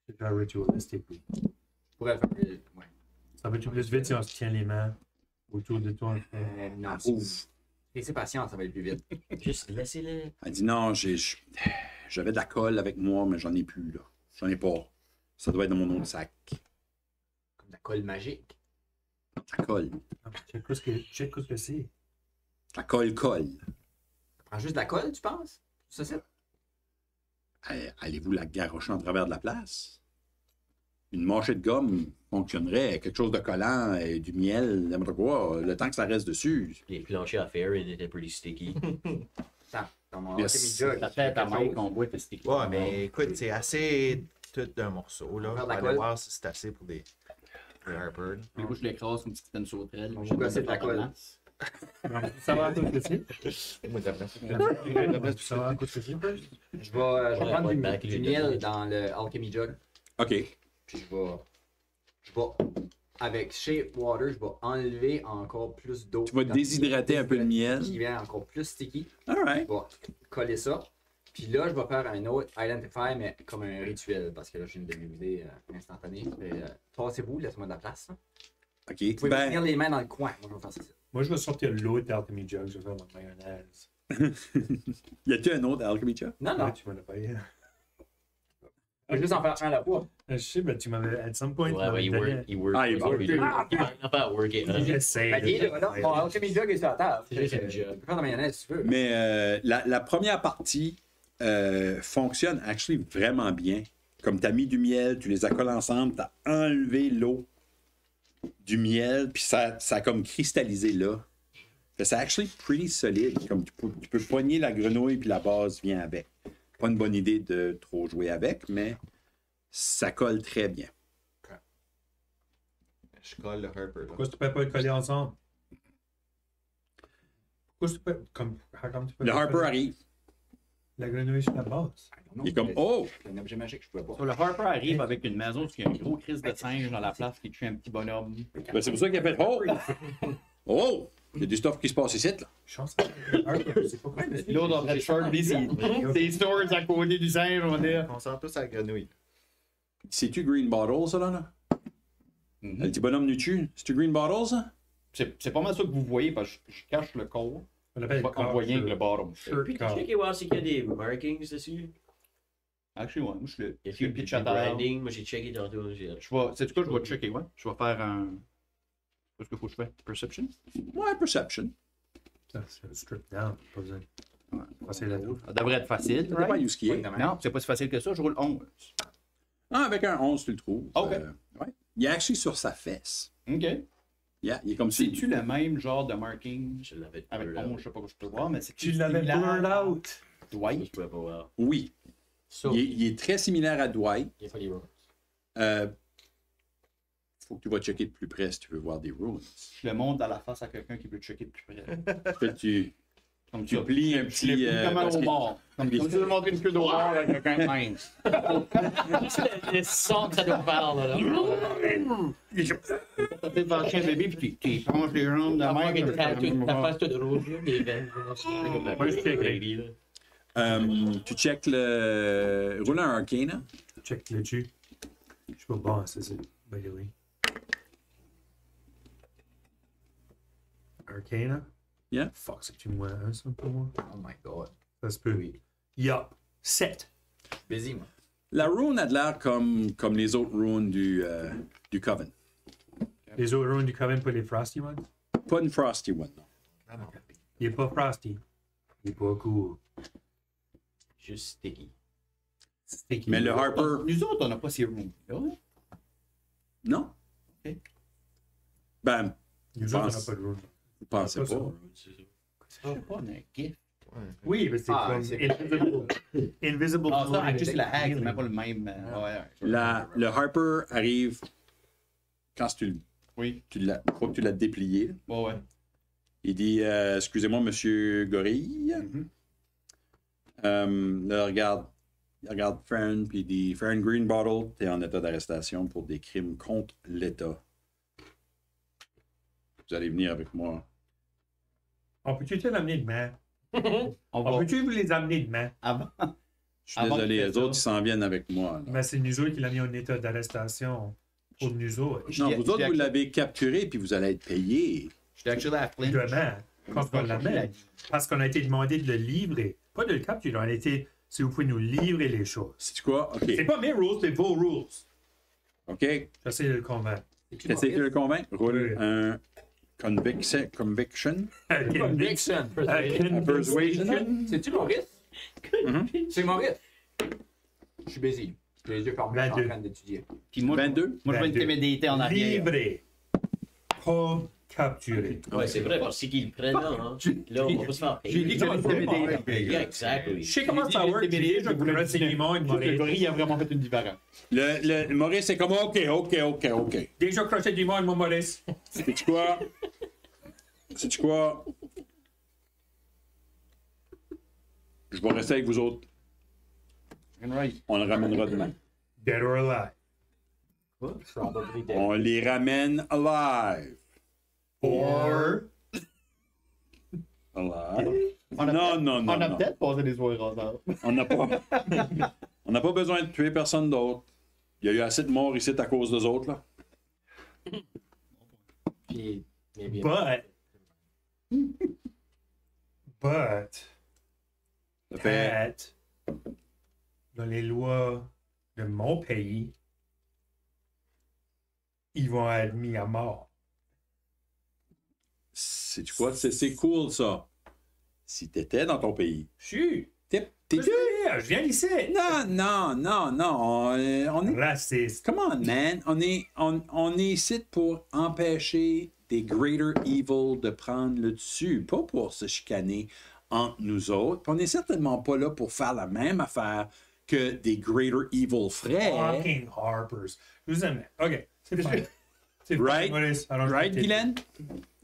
C'est un ritualistique, oui. Je pourrais le faire plus. Ouais. Ça va être plus vite si on se tient les mains autour de toi. Non, si vous. Laissez patient, ça va être plus vite. Juste laissez-le. Elle dit non, j'avais de la colle avec moi, mais j'en ai plus, là. J'en ai pas. Ça doit être dans mon autre sac. Comme de la colle magique. La colle. Check ce que c'est. La colle. Ça prend juste de la colle, tu penses? Ça, c'est. Allez-vous la garrocher en travers de la place? Une mâchée de gomme fonctionnerait. Quelque chose de collant, et du miel, n'importe quoi. Le temps que ça reste dessus. Les planchers à faire, ils étaient pretty sticky. Attends, dans mon Yes. alchemy jug, La tête à Mike qu'on boit, c'est sticky. Ouais, mais écoute, c'est assez tout d'un morceau, là. Faire On de va la aller colle. voir si c'est assez pour des Harper. Puis moi, je l'écrase comme si c'était une sauterelle. On Je va gosser mets de la pas colle. place. Ça va à quoi que c'est? Moi, d'après ça. Ça va à quoi que c'est? je vais Ouais, prendre ouais, du, back, du les miel deux. dans le alchemy jug. OK. Puis je vais, avec Shape Water, je vais enlever encore plus d'eau. Tu vas déshydrater un peu le miel. Qui devient encore plus sticky. All right. Je vais coller ça. Puis là, je vais faire un autre Identify, mais comme un rituel, parce que là, j'ai une demi-idée instantanée. Tassez-vous, laissez-moi de la place. Là. OK. Vous pouvez me tenir Ben, les mains dans le coin. Moi, je vais faire ça. Moi, je vais sortir l'autre Alchemy Jug, je vais faire ma mayonnaise. y a-t-il un autre Alchemy Chef? Non, non. Ouais, tu m'en as payé. Je vais juste en faire un à la fois. Je sais, mais tu m'avais, at some point, tu Ouais, m'avais il donné. work. Il work. Ah, il Il work. va pas work it. hein. J'essaie. Ben, dis-le, voilà. Mon alchemy jug est sur la table. C'est juste une Tu jug. peux faire de la mayonnaise si tu veux. Mais la première partie fonctionne actually vraiment bien. Comme tu as mis du miel, tu les as collés ensemble, tu as enlevé l'eau du miel, puis ça a comme cristallisé là. C'est actually pretty solide. Comme tu peux poigner la grenouille, puis la base vient avec. Pas une bonne idée de trop jouer avec, mais ça colle très bien. Je colle le Harper. Là. Pourquoi tu peux pas les coller ensemble? Pourquoi tu peux. Comme tu peux Le pas Harper coller arrive. la grenouille sur la base? Non, Il est comme mais oh! c'est un objet magique, je pouvais pas. So, le Harper arrive avec une maison où il y a un gros crise de singe dans la place qui tue un petit bonhomme. Ben, c'est pour ça qu'il a fait oh! Oh! Il y a du stuff qui se passe ici, là. Chance avec le Harper, c'est pas quoi. L'autre en train de short busy. Ses swords à côté du singe, on va dire. On sent tous à la grenouille. C'est-tu Green Bottle, ça, là? Mhm. Le petit bonhomme nu dessus? C'est-tu Green Bottle, ça? C'est pas mal ça que vous voyez parce que je cache le corps. On l'appelle Pas en voyant avec le bottom. Puis tu checker voir s'il y a des markings dessus. Actually, ouais, moi je suis le. Il y a Je suis le du pitch à terre. branding. Moi j'ai checké tantôt. Je vais. C'est quoi, je vais checker, ouais. Je vais faire un. Qu'est-ce qu'il faut que je fais? Perception? Ouais, Perception. C'est strip down, pas besoin. Ouais. Passer la douche. Ça devrait être facile. Ça dépend right? où ce qui est. Non, c'est pas si facile que ça. Je roule 11. Ah, avec un 11, tu le trouves. OK. Ouais. Il est actually sur sa fesse. OK. Yeah, il est comme si. C'est-tu le même genre de marking Je l'avais avec blurred 11? out. Je sais pas quoi je peux voir, mais c'est. Tu l'avais blurred out! Je Dwight. pouvais pas voir. Oui. So, Il est très similaire à Dwight. il n'y a pas les runes. Faut que tu vas checker de plus près si tu veux voir des runes. Je le montre dans la face à quelqu'un qui veut checker de plus près. Fait que tu Comme Tu ça. plies un Je petit, l'ai pris comme parce un que- homard. Comme si tu veux montrer une queue d'horreur avec quelqu'un de mince. Juste le son que ça doit faire, là. T'as fait devant le chien bébé, puis tu plonges les jambes de La la main qui main. est ta face toute rouge, là, des veines. Moi, je check. tu check le. Roule un Arcana. Check le dessus. Je suis pas bon, ça c'est Bailey. Arcana? Yeah. Fuck, c'est-tu moins un, ça, pour moi? Oh my god. Ça se peut. Oui. Yup. 7. Busy, moi. La rune a de l'air comme les autres runes du Coven. Les autres runes du Coven, pas les Frosty ones? Pas une Frosty one, non. Il est pas Frosty. Il est pas cool. Juste sticky. Mais le Harper. Nous autres, on n'a pas ces rooms. Non. Ok. Ben, Nous autres, on pense- n'a pas de rune. vous pensez Pas pas. ça. Je sais pas, on a un gift. Oui, mais c'est Ah, comme c'est- Invisible. Invisible. Ah, ça, floating. actually, c'est la hague, c'est même pas le même. Le Harper arrive quand Oui, une fois que tu l'as déplié. ouais, ouais. Il dit excusez-moi, monsieur Gorille. Là, il regarde Fern, puis il dit Fern Greenbottle, t'es en état d'arrestation pour des crimes contre l'État. Vous allez venir avec moi. On peut-tu te l'amener demain? On On va peut-tu vous les amener demain? avant. Je suis Avant désolé, de les faire autres, ils ça. s'en viennent avec moi. là. Mais c'est nous autres qui l'a mis en état d'arrestation pour nous autres. Non, Je vous autres, l'ai- vous l'avez capturé, puis vous allez être payé. J'étais actually à Flint. Demain, quand on l'amène. Parce qu'on a été demandé de le livrer. Pas de le capturer, on a été, si vous pouvez nous livrer les choses. C'est quoi? OK. C'est pas mes rules, c'est vos rules. OK. J'essaie de le convaincre. T'essaies de le convaincre? Roule Oui. un conviction. Conviction. Persuasion. C'est-tu Maurice? Mhm. C'est Maurice. Je suis busy. Je les yeux fermés, je suis en 22. train d'étudier. Puis moi, 22? moi je vais 22. intimider en arrière. Livrer. Pas capturer. Ouais, c'est vrai, parce qu'ils le prennent là, hein. Là, on va pas se faire J'ai dit payer. que j'allais intimider. Yeah, exactly. Je sais comment ça work. J'ai déjà croisé du monde, Le Maurice. gorille a vraiment fait une différence. Le Maurice, c'est comme OK. Déjà croisé du monde, mon Maurice. Sais-tu quoi? Sais-tu quoi? Je vais rester avec vous autres. Right. On le ramènera demain. Dead or alive. Probably dead. On les ramène alive. Or. Alive. On a Non. On a peut-être passé des soirées ensemble. On n'a pas... On n'a pas besoin de tuer personne d'autre. Il y a eu assez de morts ici à cause des autres, là. Puis, maybe. But. Ça fait... Dans les lois de mon pays, ils vont être mis à mort. Sais-tu quoi? C'est cool, ça. Si t'étais dans ton pays. Je Je viens d'ici. Non. On est... Raciste. Come on, man. On est ici pour empêcher des greater evil de prendre le dessus, pas pour se chicaner entre nous autres. Puis on n'est certainement pas là pour faire la même affaire que des greater evil feraient. Fucking Harpers. Je vous aime. OK. C'est fine. C'est fine, Right? Maurice. Alors, je Right, vais Guylaine?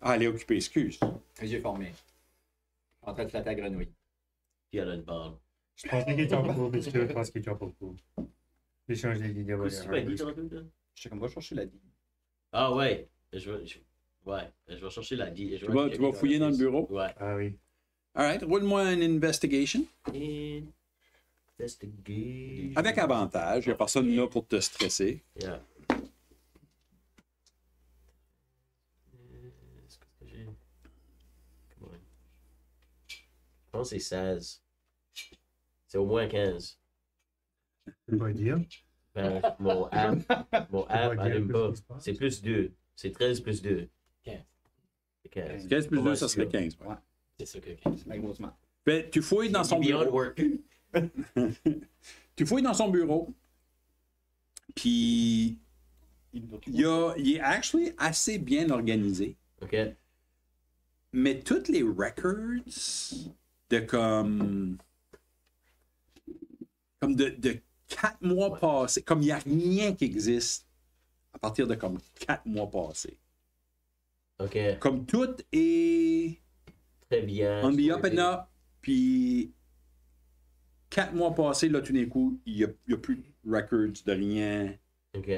Ah, elle est occupée, excuse. Les yeux formés. En train de flatter la grenouille. Puis elle a une barre. Je pensais qu'il était en cours, mais je pense qu'il était en cours. J'ai changé d'idée. Qu'est-ce que tu m'as dit tantôt, là? Je sais qu'on va chercher la vie. Ah ouais. Je vais chercher la D. Tu vas fouiller dans le bureau? Ouais. Ah oui. All right, roule-moi une investigation. Investigate. Avec avantage, il n'y a personne là pour te stresser. Yeah. Est-ce que j'ai... Come on. Je pense que c'est 16. C'est au moins 15. Je vais dire. Ben, mon app allume pas. C'est plus 2. C'est 13 plus 2. 15. C'est 15. 15 plus Pas 2, mal ça serait sûr. 15. Ouais. C'est ça que. Malheureusement. Ben, tu fouilles dans son Beyond bureau. work. Tu fouilles dans son bureau. Puis, il est actually assez bien organisé. OK. Mais toutes les records de comme de 4 mois passés, comme il n'y a rien qui existe à partir de comme 4 mois passés. OK. Comme tout est Très bien. on the up and up, puis 4 mois passés, là, tout d'un coup, il n'y a plus de records de rien. OK.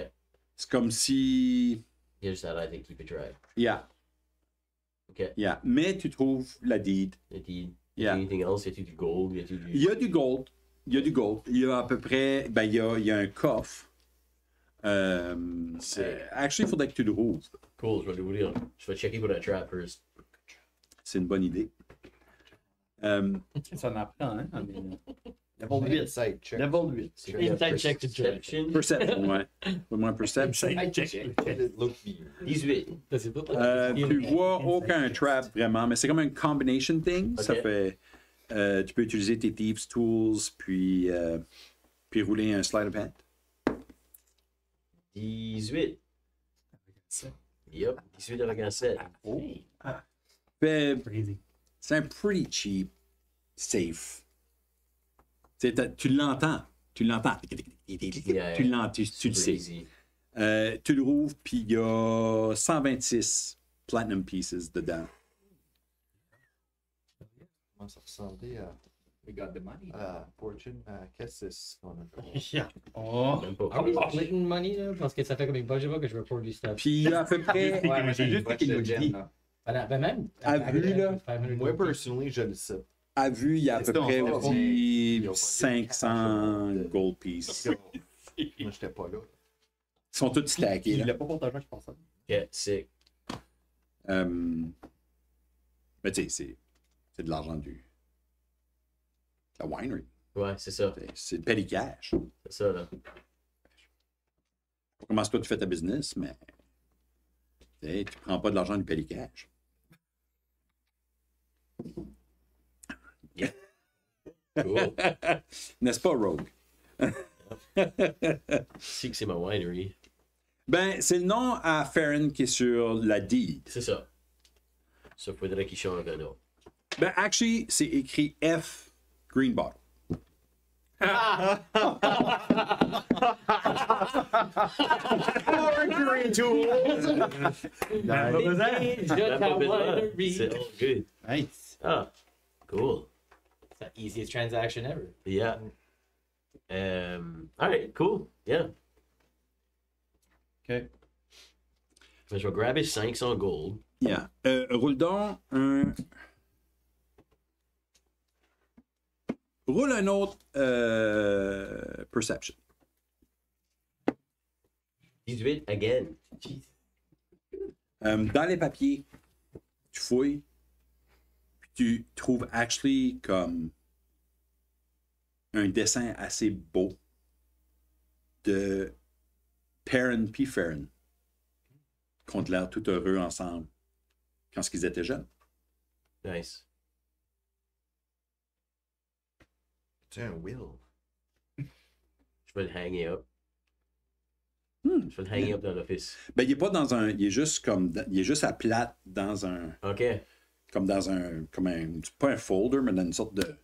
C'est comme si... Il y a juste à arrêter de keep it dry. Yeah, OK. yeah. Mais tu trouves la deed. Y a-t-il Yeah. anything else? Y a-t-il du gold? Y a-t-il Il du... y a du gold. Il y a du gold. Il y a à peu près... Ben, il y a un coffre. Actually, il faudrait que tu le rouvres. Cool, je vais l'ouvrir. Je vais checker pour la trap first. C'est une bonne idée. Ça en apprend, hein? Level 8. Inside check. Level 8. C'est Inside check to judge. Perception. Perception, ouais. Au moins perception. I check. Look me. 18. Ça, c'est pas Tu vois aucun trap vraiment, mais c'est comme un combination thing. Ça Ok. fait. Tu peux utiliser tes Thieves Tools, puis rouler un slide of hand. 18. Yup, 18 avec un 7. Fait, Crazy. c'est un pretty cheap safe. Tu l'entends. Tu l'entends. Yeah, Tu l'entends, tu le sais. Crazy. Tu le rouvres, puis il y a 126 platinum pieces dedans. Comment ça ressemblait We got the money. à Fortune? Qu'est-ce que c'est qu'on a? Oh! Même pas. Ah oui, splitting money, là, parce que ça fait comme une budget que je veux pour du stuff. Puis il y a à peu près. Ouais, mais j'ai juste j'ai qu'il nous le dit. gem, là. Ben même. À vue, là. 500 Moi, personnellement, je le sais. À vue, il y a à peu Est-ce près qu'on- aussi Ils ont pas 500 de- gold pieces. Moi, j'étais pas là. Ils sont tous stackés. Il Là. l'a pas partagé, je pense. Yeah, sick. Mais tu sais, c'est de l'argent du. La winery. Ouais, c'est ça. C'est le petty cash. C'est ça, là. Comment toi tu fais ta business, mais tu prends pas de l'argent du petty cash. Cool. N'est-ce pas, Rogue? Si que c'est ma winery. Ben, c'est le nom à Farron qui est sur la deed. C'est ça. Ça faudrait qu'il change un nom. Ben, actually, c'est écrit F Green Bottle. Pas besoin. Même pas besoin. C'est all good. Nice. Ah, cool. It's the easiest transaction ever. Yeah. Alright, cool. Yeah. OK. Ben, je vais grabber 500 gold. Yeah. Roule donc un. Roule un autre Perception. 18 again. Dans les papiers, tu fouilles, puis tu trouves actually comme un dessin assez beau de Perrin puis Farron qui ont l'air tout heureux ensemble quand ils étaient jeunes. Nice. Tu as un will. Je vais le hanger up. Hmm. Je vais le hanger up dans l'office. Ben, il est pas dans un. Il est juste comme. Il est juste à plate dans un. OK. Comme dans un. Comme un. Pas un folder, mais dans une sorte de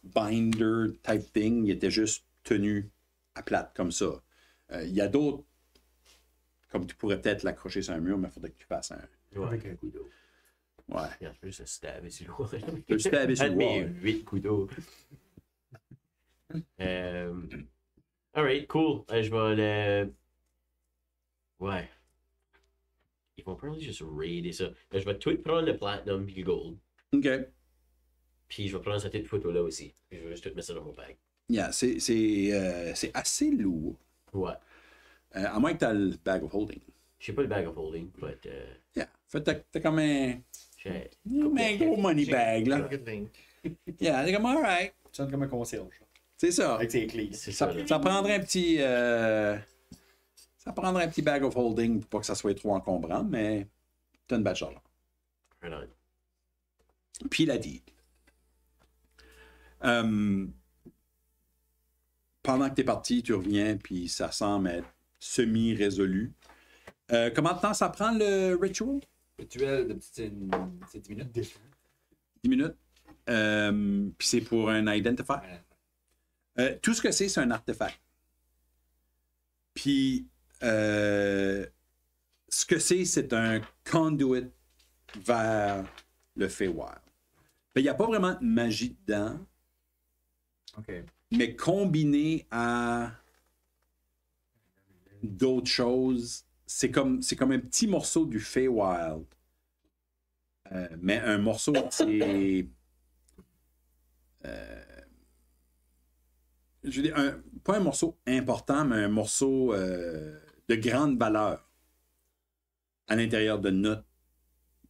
binder type thing. Il était juste tenu à plate comme ça. Il y a d'autres. Comme tu pourrais peut-être l'accrocher sur un mur, mais il faudrait que tu fasses un. Ouais. Avec un coup d'eau. Ouais. Regarde, je peux juste le stabber sur le wall. Tu peux le stabber sur le Un de mes wall. 8 coups d'eau. Alright, cool. Je vais le. Ouais. Ils vont probablement juste raider ça. Je vais tout prendre le platinum et le gold. OK. Puis je vais prendre cette petite photo-là aussi. Puis je vais juste tout mettre ça dans mon bag. Yeah, c'est assez lourd. Ouais. À moins que tu as le bag of holding. Je sais pas le bag of holding, mais Yeah. Fait que t'as comme un. j'ai. Un gros money bag, là. Yeah, t'es comme, alright. Tu sens comme un concierge. C'est ça. Avec ses clés. C'est ça. Ça prendrait un petit. Ça prendrait un petit bag of holding pour pas que ça soit trop encombrant, mais t'as une bachelor. Right on. Puis la deed. Pendant que t'es parti, tu reviens, puis ça semble être semi-résolu. Comment de temps ça prend le ritual? Rituel de c'est 10 minutes. 10 minutes. Puis c'est pour un identifier. Tout ce que c'est un artefact. Puis, ce que c'est un conduit vers le Feywild. Il n'y a pas vraiment de magie dedans, OK. mais combiné à d'autres choses, c'est comme un petit morceau du Feywild. Mais un morceau, c'est... je veux dire, pas un morceau important, mais un morceau de grande valeur à l'intérieur de notre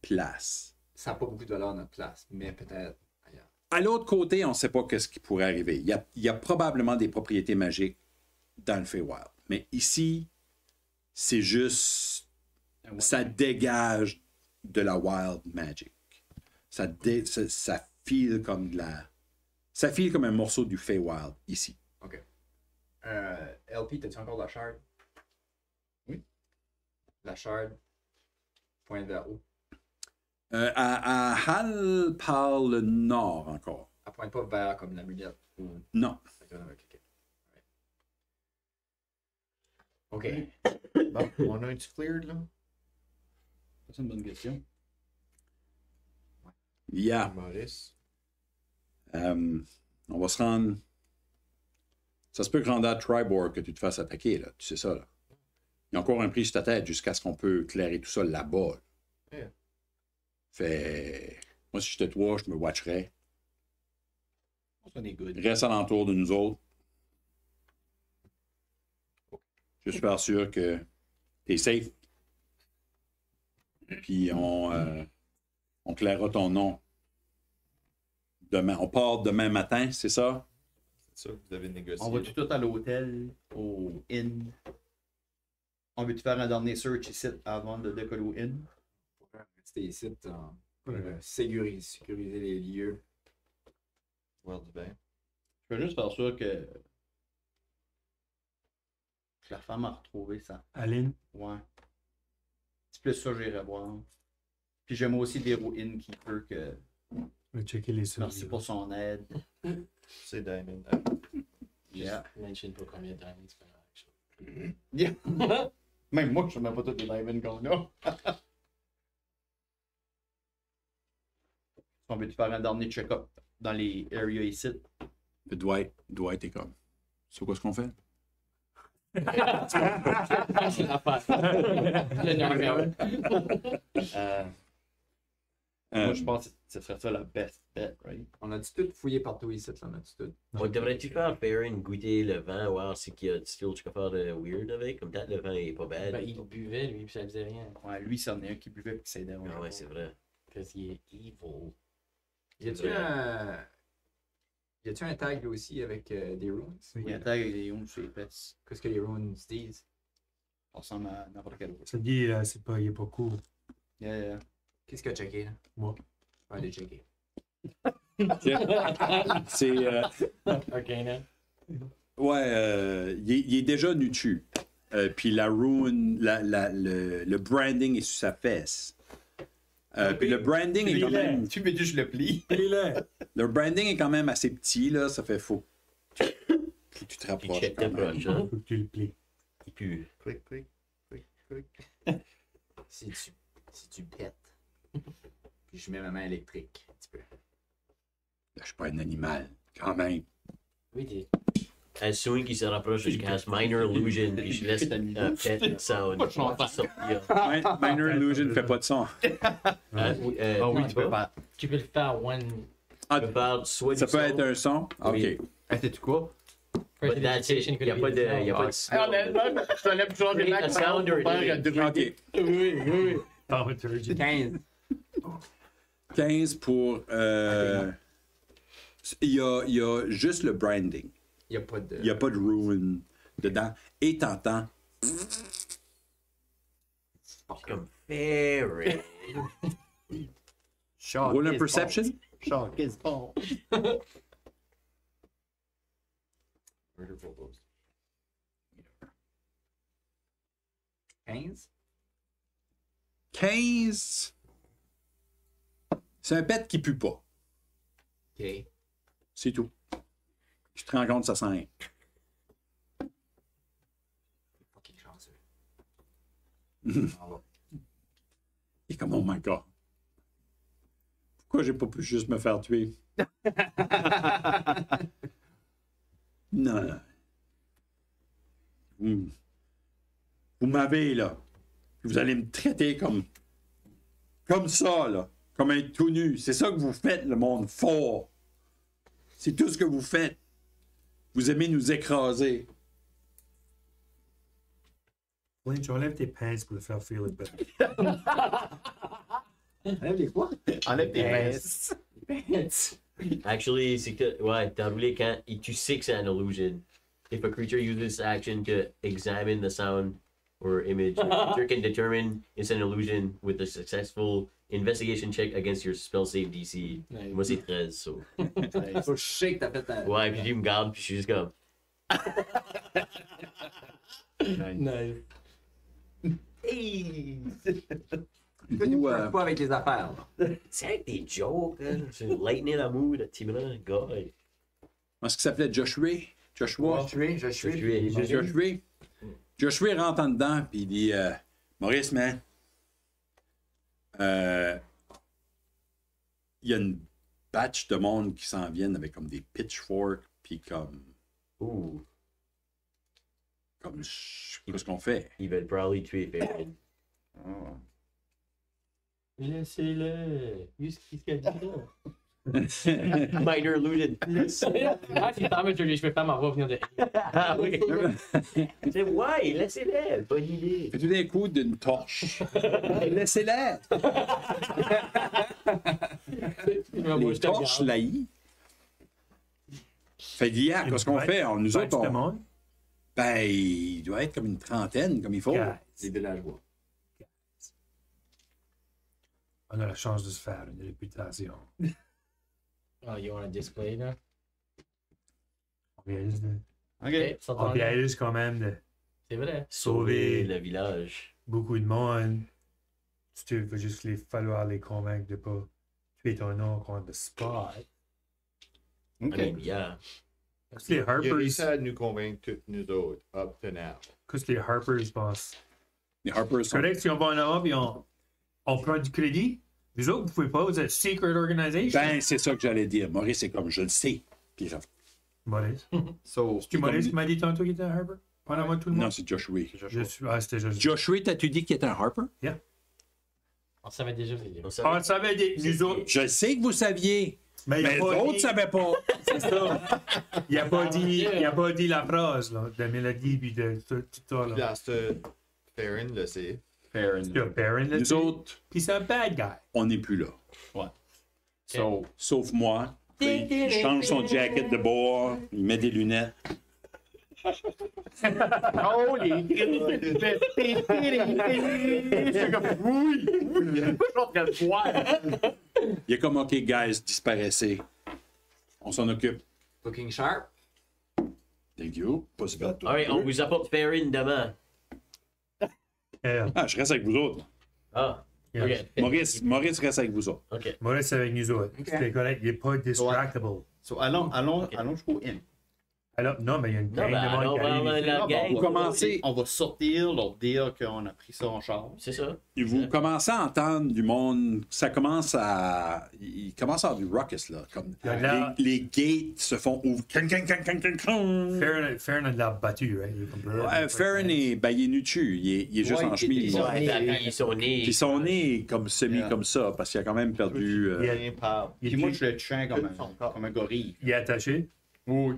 place. Ça n'a pas beaucoup de valeur à notre place, mais peut-être ailleurs. À l'autre côté, on ne sait pas ce qui pourrait arriver. Il y a probablement des propriétés magiques dans le Feywild. Mais ici, c'est juste... Ça dégage de la Wild Magic. Ça file comme de la... Ça file comme un morceau du Feywild ici. OK. LP, t'as-tu encore la shard? Oui. La shard pointe vers où? À Hal par le nord encore. Elle pointe pas vers comme l'amulette. Non. OK. Bon, on a un petit cleared, là? C'est une bonne question. Yeah. Maurice. On va se rendre. Ça se peut que rendre à Tribord que tu te fasses attaquer, là. Tu sais ça, là. Il y a encore un prix sur ta tête jusqu'à ce qu'on peut clairer tout ça là-bas. Yeah. Fait. Moi, si j'étais toi, je me watcherais. On est good. reste alentour de nous autres. Juste faire sûr que t'es safe. Puis on clairera ton nom. Demain, on part demain matin, c'est ça? C'est ça que vous avez négocié. On va tout à l'hôtel, au inn. On veut-tu faire un dernier search ici avant de décoller au inn? Rester ici pour sécuriser les lieux. Voir du bain. Je veux juste faire sûr que la femme a retrouvé ça. Aline, Ouais. C'est plus ça que j'irai voir. Puis j'aime aussi l'héroïne qui peut que. on va checker les Merci survivants. pour son aide. C'est Diamond. Yeah. Mention pas combien de diamonds tu fais, actually. Yeah. Même moi, je ne sais même pas tous les diamonds qu'on a. On veut-tu faire un dernier check-up dans les areas ici? Puis Dwight est comme. C'est quoi ce qu'on fait? C'est l'affaire. Le numéro. Moi, je pense que ce serait ça la best bet, right? On a-tu tout fouillé partout ici, là? On a-tu tout? On devrait-tu faire Farron goûter le vin, voir ce qu'il y a de style tu peux faire de weird avec? Comme peut-être le vin est pas bad. Ben, il buvait, lui, puis ça faisait rien. Ouais, lui, c'en est un qui buvait et qui s'aidait. Ah ouais, c'est vrai. Parce qu'il est evil. Y a-tu un tag là aussi avec des runes? Il y a un tag avec des ondes sur les fesses. Qu'est-ce que les runes disent? Ça ressemble à n'importe quel autre. Ça dit, il est pas cool. Yeah, yeah. Qu'est-ce que tu as checké là? Moi. On va aller checker. C'est. Ok, là. Ouais, il est déjà nu dessus. Puis la rune, le branding est sur sa fesse. Puis le branding est quand même. Tu veux juste le pli? Le branding est quand même assez petit, là. Ça fait faux. Faut que tu te Puis rapproches. check quand même. t'approches, hein? Faut que tu le plies. Il pue. Quick, quick, quick, quick. Si tu pètes, puis je mets ma main électrique un petit peu. Là, je suis pas un animal, quand même. Oui, t'es. As soon qu'il se rapproche, je casse Minor Illusion, puis je laisse pet sound. Minor Illusion ne fait pas de son. Oui, oui, tu peux pas. faire. Tu peux le faire one. Ah, Tu peux faire soit ça du peut son, être un son? Ok. Oui. Sais-tu quoi? but that's it. Il n'y a pas de, il y a pas de slow. Je lève toujours Create a sound or Ok. Thaumaturgy. 15. 15 pour. Il y a juste le branding. Il n'y a pas de. Il n'y a pas de rune dedans. Et t'entends. Comme very. Roule un perception? Shark is bon. Murder Bulldogs. 15? 15. C'est un pet qui pue pas. Ok. C'est tout. Je te rends compte, ça sent rien. Fucking chanceux. Et comme, oh my god. Pourquoi j'ai pas pu juste me faire tuer? Non. Vous m'avez, là. Vous allez me traiter comme ça, là. Comme un tout nu. C'est ça que vous faites, le monde fort. C'est tout ce que vous faites. Vous aimez nous écraser. Lynch, tu enlèves tes pants pour le faire feel it better. Enlève les quoi? Enlève tes pinces. Actually, c'est que, ouais, t'as roulé quand tu sais que c'est un illusion. If a creature uses this action to examine the sound or image, the creature can determine it's an illusion with a successful investigation check against your spell save DC. Moi, c'est 13, so. Faut que je sais que t'as fait un. Ouais, puis il me garde, puis je suis juste comme. Nice. Hey! Tu Vous, pas avec les affaires. Là. C'est avec des jokes, hein? C'est lightning à mood, à petit blanc, guy. Est-ce qu'il s'appelait Joshua? Joshua? Je suis. Joshua rentre en dedans, puis il dit Maurice, man, il y a une batch de monde qui s'en viennent avec comme des pitchforks, puis comme. Ouh. Qu'est-ce qu'on fait? Ils veulent probably tuer Farron. Oh. Laissez-le. Qu'est-ce qu'il a dit là? Minor illusion. Ah, si t'en mets, je peux pas m'en venir de. Ah oui. C'est ouais, laissez-les. Bonne idée. Fait tout d'un coup d'une torche. Laissez-la. Les torches laïes. Fait d'hier, qu'est-ce qu'on fait? On, nous autres, on, ben, il doit être comme une trentaine, comme il faut. C'est villageois. On a la chance de se faire une réputation. Oh, you want a display, là? On réalise, OK. on réalise quand même de C'est vrai. Sauver le village. beaucoup de monde. Tu vas juste falloir les convaincre de ne pas tuer ton oncle on the spot. I mean, yeah. Parce que les Il a Harpers, réussi à nous convaincre toutes nous autres, up to now. parce que les Harpers boss. Les Harpers sont... Correct, si on va en avant et on prend du crédit, vous autres, vous pouvez pas, vous êtes secret organization. Ben, c'est ça que j'allais dire. Maurice, c'est comme, je le sais. Puis genre, Maurice. So, C'est-tu Maurice qui m'a dit tantôt qu'il était un Harper? Pendant moi, tout le monde? non, c'est Joshua. C'était juste. Joshua, t'as-tu dit qu'il était un Harper? On savait déjà, c'est On Ah, tu savais, nous autres. Je sais que vous saviez. Mais Mais les autres ne savaient pas. C'est ça. Il a pas dit la phrase, là, de mélodie puis de tout ça, là. Là, c'est Farron le sait. fair Il y a enough. Baron, là. Nous autres, Puis c'est un bad guy. on n'est plus là. Ouais. So, Sauf moi. Il change son jacket de bord, il met des lunettes. holy! C'est comme, oui! Je regarde voir. Il est comme, OK, guys, disparaissez. On s'en occupe. Looking sharp. Thank you. Pas si bad, toi. Alright, on vous apporte Farron demain. Ah, je reste avec vous autres. Ah, Yeah. ok. Maurice reste avec vous autres. Ok. Maurice, c'est avec nous autres. C'est correct. Il n'est pas distractable. So, allons jusqu'au inn. Alors, non, mais il y a une Non, gang ben, de alors, monde qui ben, arrive. la Non, gang. on va commencer. On va sortir, leur dire qu'on a pris ça en charge. C'est ça. Et vous commencez à entendre du monde, ça commence à... Il commence à avoir du ruckus, là. Comme Il y a de la- les gates se font ouvrir. Farron a de l'air battu, right? Il est comme- Ouais, Farron est, ben, il est nu dessus. Il est juste Ouais, en chemise. Ils sont nés. Puis son nez est comme semi Yeah. comme ça, parce qu'il a quand même perdu... Puis moi, je le tiens comme un gorille. Il est attaché. Oui.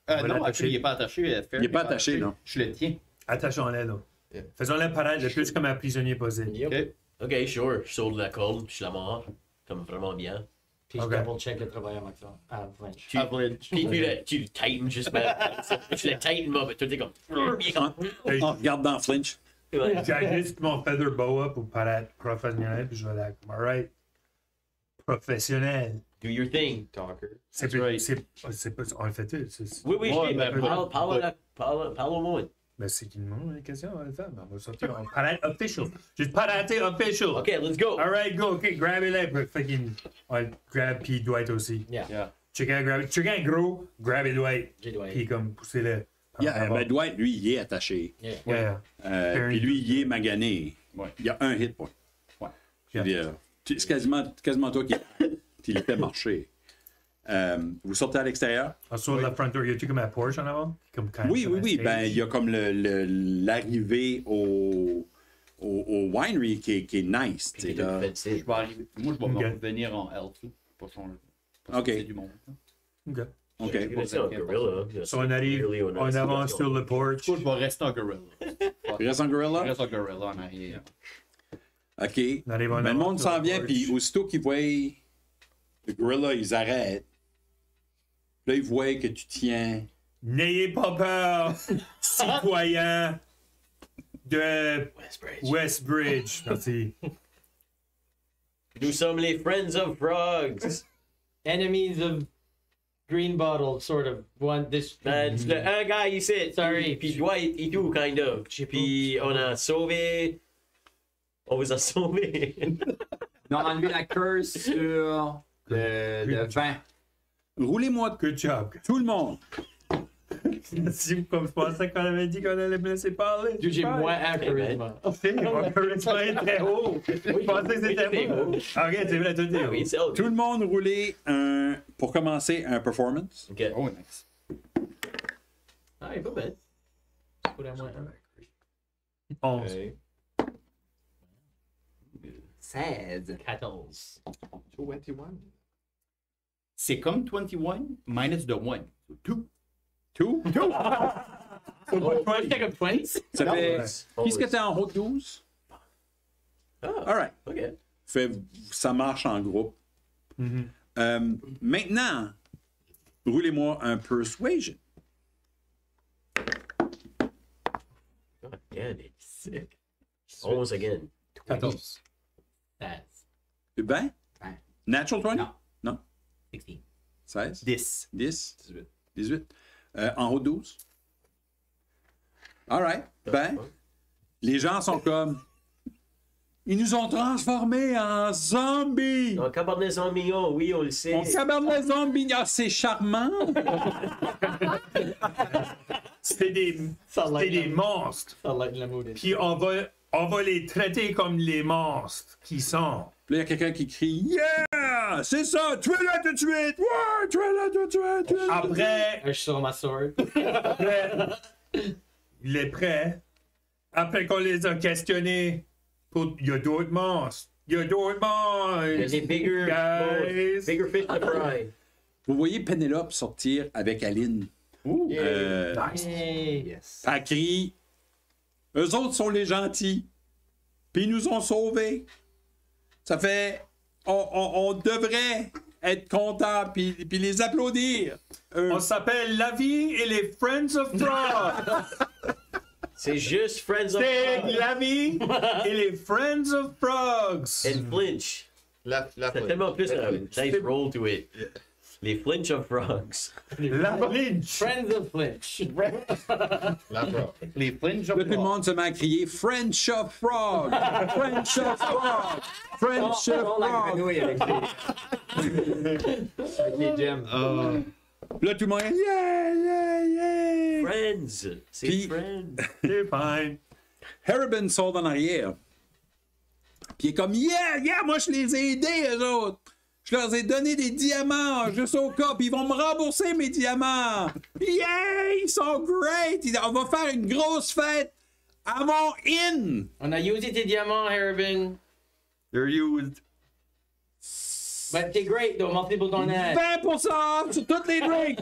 va Non, l'attacher. il n'est pas attaché. Il n'est pas attaché, non. Je le tiens. Attachons-le, là. Yeah. Faisons-le paraître le plus comme un prisonnier possible. Yep. Ok, sure. Je saute la corde, puis je la mords. Comme vraiment bien. Puis je Ok. double-check le travail en accent. Ah, French. Puis tu le tightens juste mal. Tu le tightens, mais tout est comme. On regarde dans Flinch. Ouais. J'ai juste mon feather boa pour paraître professionnel, puis je vais là, comme, alright. Professionnel. Do your thing. Talker. C'est That's right. c'est pas, on le fait tout. Oui, oui, Ouais, je sais, mais ben, parle au monde. Mais c'est qui demande la question, on va le faire. On va sortir. On va paraître official. Juste paraître official. Ok, let's go. Alright, go, ok, grab-les. Fucking. On grab, puis Dwight aussi. Yeah. Check gros, grab Dwight. J'ai doigt. Puis comme pousser-le. Yeah, ben Dwight, lui, il est attaché. Yeah. Puis lui, il est magané. Ouais. Il y a un hit point. Ouais. Je veux dire, c'est quasiment toi qui le fait marcher. Vous sortez à l'extérieur? On sort de la front door. Y a-tu comme un Porsche en avant? Comme quand Oui. Ben, il y a comme l'arrivée au winery qui est nice. tu sais, là. Je vais arriver. Moi, je vais Ok. revenir en L2. Pas changer. Ok. C'est du monde. Ok. OK. C'est un gorilla. So on arrive, on avance sur le porch. Je vais rester en gorilla. Il reste en Je gorilla? reste en gorilla en arrière. OK. On arrive en Mais le avant monde sur s'en le vient, porch. puis aussitôt qu'ils voient le gorilla, ils arrêtent. Là, ils voient que tu tiens. N'ayez pas peur, citoyens de Westbridge. Merci. Nous sommes les Friends of Frogs. Enemies of Green Bottle, sort of. One, this. Man, un gars ici. Sorry. Puis Dwight et tout, kind of. Puis on a sauvé. On vous a sauvé. On a enlevé la curse sur le vin. Roulez-moi Good job. tout le monde. Si comme je pensais qu'on avait dit qu'on allait me laisser parler. Dude, j'ai Fine. moins un charisme. Mon charisme est très haut. Je pensais que c'était bon. Ok, c'est vrai, tout est haut. Oui, c'est haut. Tout le monde roulez pour commencer un performance. Ok. Oh, nice. Ah, il est pas bête. Pour moins un. 11. Okay. 16. 14. 21. C'est comme 21 minus the 1. 2. Two? J'étais comme 20. Ça fait. Oh, Qu'est-ce que t'es en haut de 12? Ah, All right. ok. Fait, ça marche en groupe. Maintenant, roulez-moi un persuasion. God damn it. Sick. Almost again. 14. That's Ben? Ben. Natural 20? Non. Non. 16. 16? 10. 10? 18. En haut de 12? All right. Ben, les gens sont comme... Ils nous ont transformés en zombies! En Cabernet Sauvignon, oui, on le sait. On cabernet zombie, ah, c'est charmant! C'est des, Ça c'est des monstres. Ça like la mode. Puis on va les traiter comme les monstres qui sont. Puis là, il y a quelqu'un qui crie Yeah! C'est ça! Tuez-le tout de suite! Ouais! Tuez-le tout de suite! Tuez-le! Après, Je suis sur ma sword. il est prêt. Après qu'on les a questionnés, il y a d'autres monstres. Il y a d'autres Il y a des monstres. bigger fish to fry. Vous voyez Pénélope sortir avec Aline. Hey. Yes. Elle crie Eux autres sont les gentils. Puis ils nous ont sauvés. Ça fait. On devrait être contents puis les applaudir. On s'appelle La Vie et les Friends of Frog. C'est juste Friends of C'est Frogs La Vie et les Friends of Frogs. and Flinch. La C'est tellement plus un nice roll to it. Les Flinch of Frogs. La Flinch. Friends of Flinch. La frog. Les flinges Là, tout le monde se met à crier French of Frog! French of Frog! French of On la Frog! grenouille avec les gemmes. Là, tout le monde Yeah, yeah, yeah! Friends. C'est Puis- Friends. C'est fine. Harriban sort en arrière. Puis il est comme Yeah, yeah, moi je les ai aidés, eux autres! Je leur ai donné des diamants juste au cas, puis ils vont me rembourser mes diamants! Yeah! Ils sont great! On va faire une grosse fête à mon inn! On a usé tes diamants, Harabin. They're used. But t'es great, though. Merci pour ton aide. 20% off sur toutes les drinks!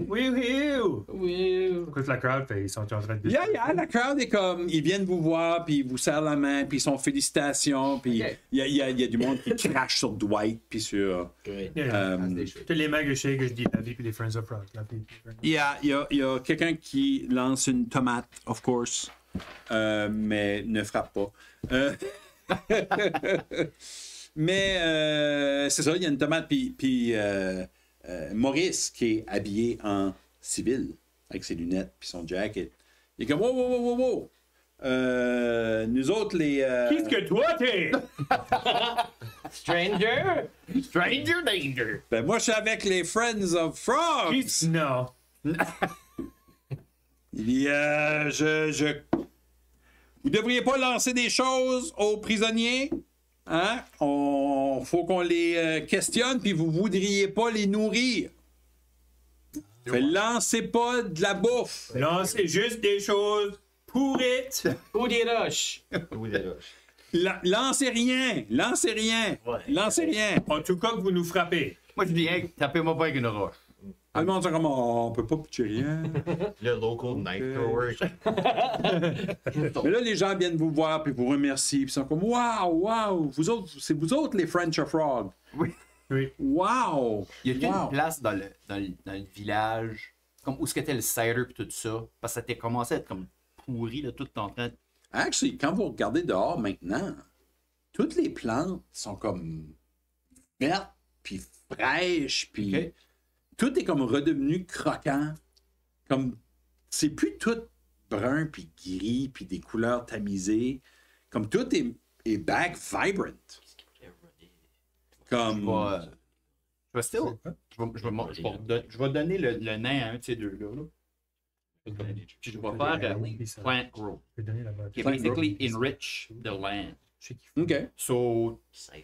Woohoo! Woo. Écoute, la crowd fait, ils sont en train de. Yeah, la crowd est comme, ils viennent vous voir, puis ils vous serrent la main, puis ils sont félicitations, puis il Ok. y a du monde qui crache sur Dwight, puis sur... Great. Yeah. Des les mecs que je sais que je dis La Vie et les Friends of Frog. La Vie. Il y a quelqu'un qui lance une tomate, of course, mais ne frappe pas. Mais c'est ça, il y a une tomate, puis Maurice qui est habillé en civil, avec ses lunettes, puis son jacket. Il est comme, wow, wow, wow, wow, wow. Nous autres, les... Qu'est-ce que toi t'es? Stranger? Stranger danger. Ben, moi, je suis avec les Friends of Frogs. Non. Il dit, vous devriez pas lancer des choses aux prisonniers. Hein? Faut qu'on les questionne, puis vous voudriez pas les nourrir. Fait, lancez pas de la bouffe. Non, c'est juste des choses pourrites. Ou des roches? Oui, déjà. Lancez rien. Lancez rien. Ouais. Lancez rien. En tout cas, que vous nous frappez. Moi, je dis, hey, tapez-moi pas avec une roche. Tout le monde dit comme, on peut pas pitcher rien. Le local knife thrower. Mais là, les gens viennent vous voir, puis vous remercient, puis ils sont comme, waouh, waouh, c'est vous autres les French of Frog. Oui. Oui. Wow. Y a-t-il Wow. une place dans le village, comme où ce qu'était le cider et tout ça? Parce que ça t'est commencé à être comme pourri, là, tout en train de... Actually, quand vous regardez dehors maintenant, toutes les plantes sont comme vertes, puis fraîches, puis Ok. tout est comme redevenu croquant. Comme, c'est plus tout brun, puis gris, puis des couleurs tamisées. Comme tout est back vibrant. Comme... Je vais still... Je vais donner le nain à un de ces deux-là. Là. Puis je vais faire plant grow. Je vais donner la bonne. Qui basically enrich the land. Je sais qu'il faut. OK. So,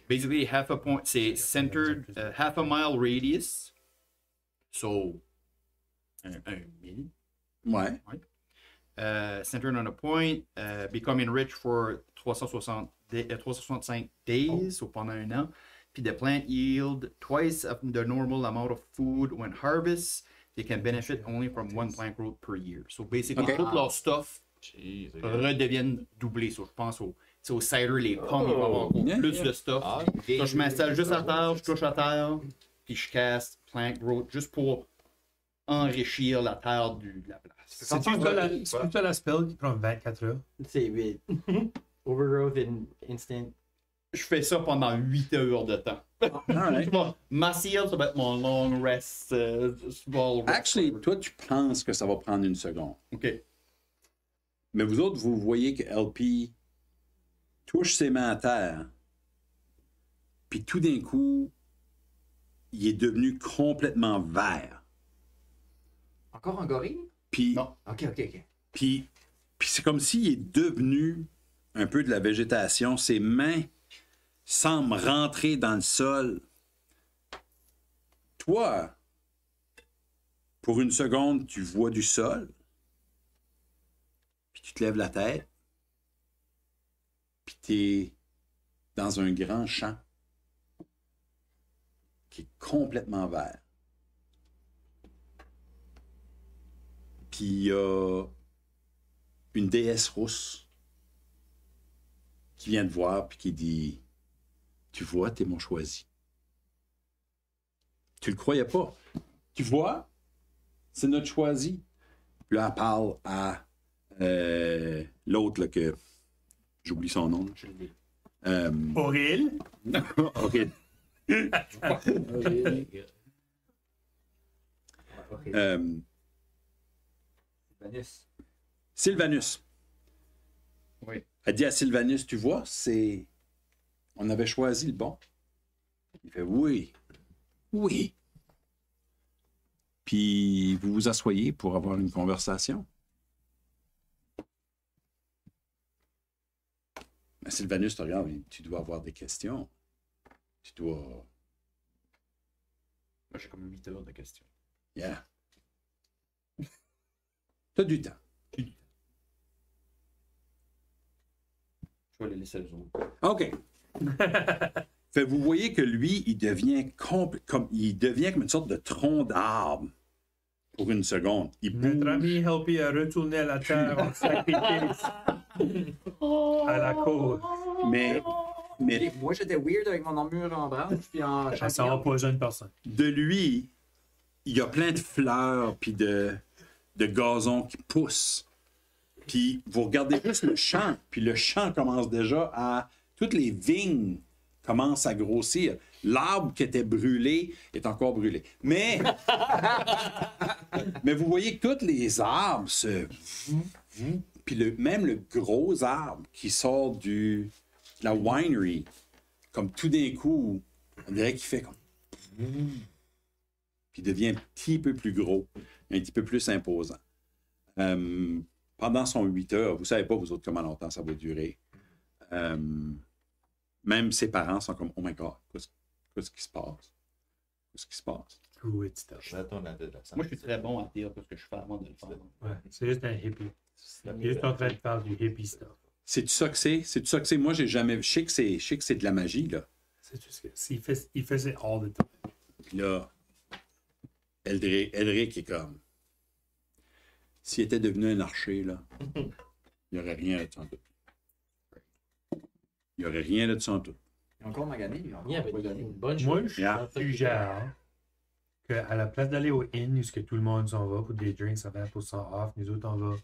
basically, half a point, c'est centered, half a mile radius. So, un mille. Ouais. Centered on a point, become enriched for 365 days, so pendant un an. Puis the plant yield twice of the normal amount of food when harvest. They can benefit only from one plant growth per year. So basically, Okay. tout leur stuff Jeez. redeviennent doublés. So, je pense au cider, les pommes, il va y avoir encore Yeah, plus yeah. de stuff. Ah, So, je m'installe juste à terre, je touche à terre, puis je casse plant growth juste pour enrichir la terre de la place. C'est plutôt la spell qui prend 24 heures. C'est 8. Overgrowth in instant. Je fais ça pendant 8 heures de temps. Alright. Ma seal, ça va être mon long rest. Small rest. Actually, toi, tu penses que ça va prendre une seconde. OK. Mais vous autres, vous voyez que LP touche ses mains à terre, puis tout d'un coup, il est devenu complètement vert. Encore un gorille? Puis, Non. Ok. puis c'est comme s'il est devenu un peu de la végétation. Ses mains semblent rentrer dans le sol. Toi, pour une seconde, tu vois du sol, puis tu te lèves la tête, puis tu es dans un grand champ qui est complètement vert. Puis il y a une déesse rousse qui vient te voir puis qui dit « Tu vois, t'es mon choisi. » Tu le croyais pas. Tu vois, c'est notre choisi. Puis là, elle parle à l'autre là, que j'oublie son nom. Auril? Ok. Vanus. Sylvanus. Oui. Elle dit à Sylvanus, tu vois, c'est... On avait choisi le bon. Il fait oui. Oui. Puis vous vous asseyez pour avoir une conversation. Mais Sylvanus te regarde, il dit, tu dois avoir des questions. Tu dois... Moi, j'ai comme 8 heures de questions. Yeah. T'as du temps. Je vais les laisser les autres. OK. Fait, vous voyez que lui, il devient comme une sorte de tronc d'arbre pour une seconde. Il Notre bouge. ami Helpy a retourné à la terre en sacrifice à la cause. Mais Ok, moi, j'étais weird avec mon armure en branche puis en Ça champignon. empoisonne personne. de lui, il y a plein de fleurs puis de gazon qui poussent. Puis vous regardez juste le champ, puis le champ commence déjà à... Toutes les vignes commencent à grossir. L'arbre qui était brûlé est encore brûlé. Mais vous voyez que tous les arbres se... Puis même le gros arbre qui sort de la winery, comme tout d'un coup, on dirait qu'il fait comme... Puis il devient un petit peu plus gros, un petit peu plus imposant. Pendant son 8 heures, vous ne savez pas, vous autres, comment longtemps ça va durer. Même ses parents sont comme, oh my God, qu'est-ce qui se passe? Qu'est-ce qui se passe? Druid stuff. Là, ton adolescent. Moi, je suis très bon à dire ce que je fais avant de le faire. Ouais, c'est juste un hippie. Il est juste en train de faire du hippie stuff. C'est-tu ça que c'est? C'est-tu ça que c'est? Moi, j'ai jamais... Je sais que c'est de la magie, là. C'est tout ce que... Il faisait all the time. Puis là, Eldrick est comme... S'il était devenu un archer, là, il n'y aurait rien là-dessus en tout. Il n'y aurait rien là-dessus en tout. Il a encore magané, lui. Yeah, but une bonne Moi, chose. je Yeah. suggère qu'à la place d'aller au inn, où ce que tout le monde s'en va pour des drinks à 20% off, nous autres, on va à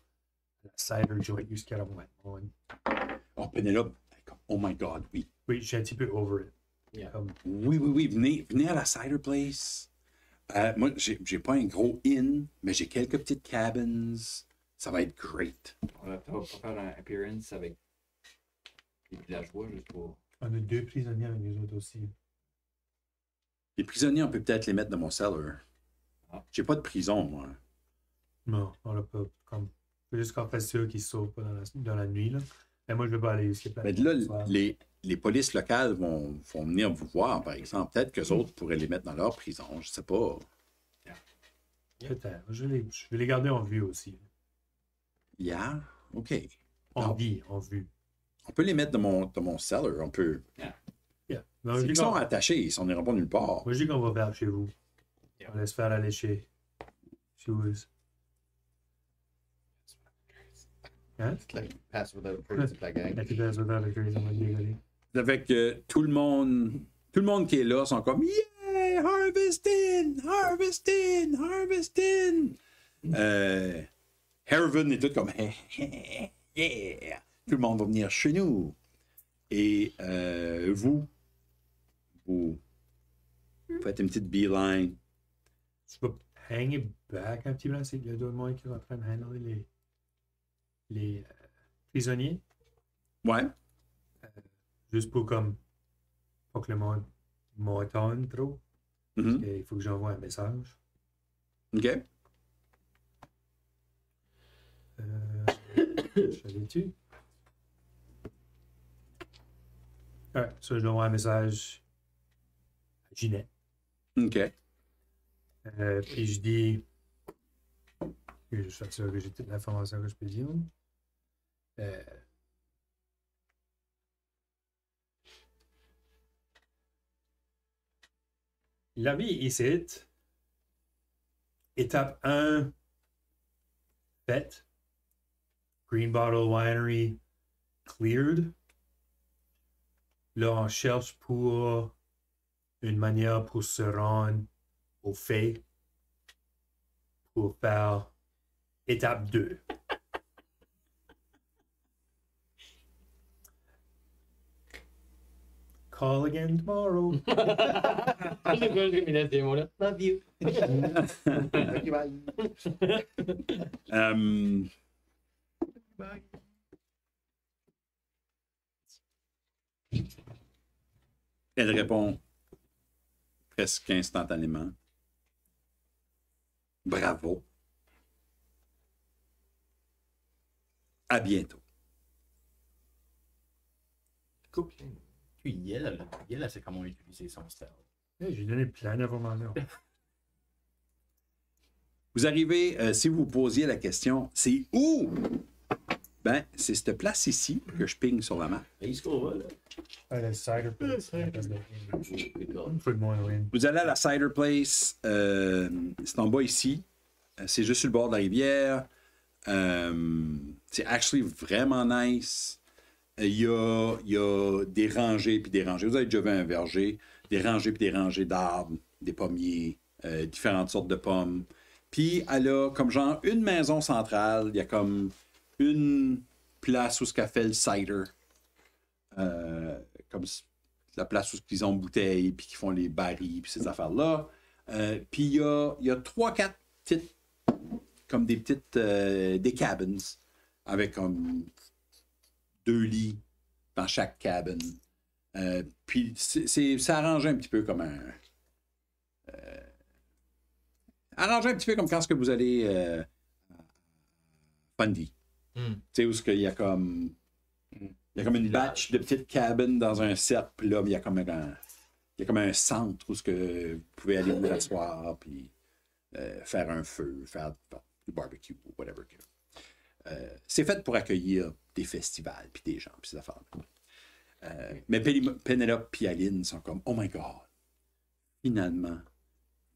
la cider joint, où ce qu'il y a moins de monde. Oh, Penelope, comme, oh my God, oui. Oui, je suis un petit peu over it. Yeah. Comme, Oui, venez à la cider place. Moi, j'ai pas un gros inn, mais j'ai quelques petites cabins. Ça va être great. On va pas faire un appearance avec les villageois juste pour. on a 2 prisonniers avec nous autres aussi. Les prisonniers, on peut peut-être les mettre dans mon cellar. Ah. J'ai pas de prison, moi. Non, on l'a pas. Comme, faut juste qu'on fasse sûr qu'ils sautent pas dans la nuit. Là. Mais moi, je veux pas aller jusqu'à Mais de là, les polices locales vont venir vous voir, par exemple. Peut-être qu'eux autres pourraient les mettre dans leur prison. Je sais pas. Peut-être. Je vais les garder en vue aussi. Yeah? OK. En Non. vie, en vue. On peut les mettre dans mon cellar. On peut. Yeah. Yeah. Non, je dis Ils sont qu'on attachés, ils s'en iront pas nulle part. moi, je dis qu'on va faire chez vous. On laisse faire aller chez vous. Hein? It's like pass without a trace of that gang. La petite avec eux, on va dégueuler. Ça fait que tout le monde qui est là sont comme Yeah! Harvesting! Harvesting! Harvesting! Herven est tout comme Yeah! Tout le monde va venir chez nous. Et vous faites une petite beeline. Tu vas hanger back un petit peu, là. C'est le deux mois qui est en train de handler les prisonniers. Ouais. Juste pour comme pas que le monde m'entende trop. Mhm. Il faut que j'envoie un message. OK. Je savais-tu? Ouais, ça, je dois envoyer un message à Ginette. OK. Puis je dis. Je suis sûr que j'ai toute l'information que je peux dire. La vie ici, étape 1, fait. Green Bottle Winery cleared. Là, on cherche pour une manière pour se rendre au fait pour faire étape 2. Call again tomorrow. C'est quoi je vais mettre des mots là? Love you. Okay, bye. Bye. Elle répond presque instantanément. Bravo. À bientôt. Puis Yel, elle sait comment utiliser son style. J'ai donné plein d'informations. Vous arrivez, si vous posiez la question, c'est où? Ben, c'est cette place ici que je ping sur la map. Est-ce qu'on va là? Le cider place. Good call. Faut le moins win. Vous allez à la Cider Place, c'est en bas ici. C'est juste sur le bord de la rivière. C'est actually vraiment nice. Il y a des rangées puis des rangées. Vous avez déjà vu un verger. Des rangées puis des rangées d'arbres, des pommiers, différentes sortes de pommes. Puis elle a comme genre une maison centrale. Il y a comme une place où ce qu'a fait le cider. Comme la place où ils ont bouteilles puis qui font les barils puis ces affaires-là. Puis il y a 3-4 petites, comme des petites, des cabins avec comme 2 lits dans chaque cabin. Puis c'est arrangé un petit peu comme un... arrangé un petit peu comme quand ce que vous allez Fundy. Tu sais, où il y a comme... Il y a comme une batch de petites cabines dans un cercle, puis là, il y a comme un centre où ce que vous pouvez aller vous asseoir, puis faire un feu, faire du barbecue, ou whatever. C'est fait pour accueillir des festivals, puis des gens, puis ces affaires-là. Mais Penelope et Aline sont comme, oh my God, finalement,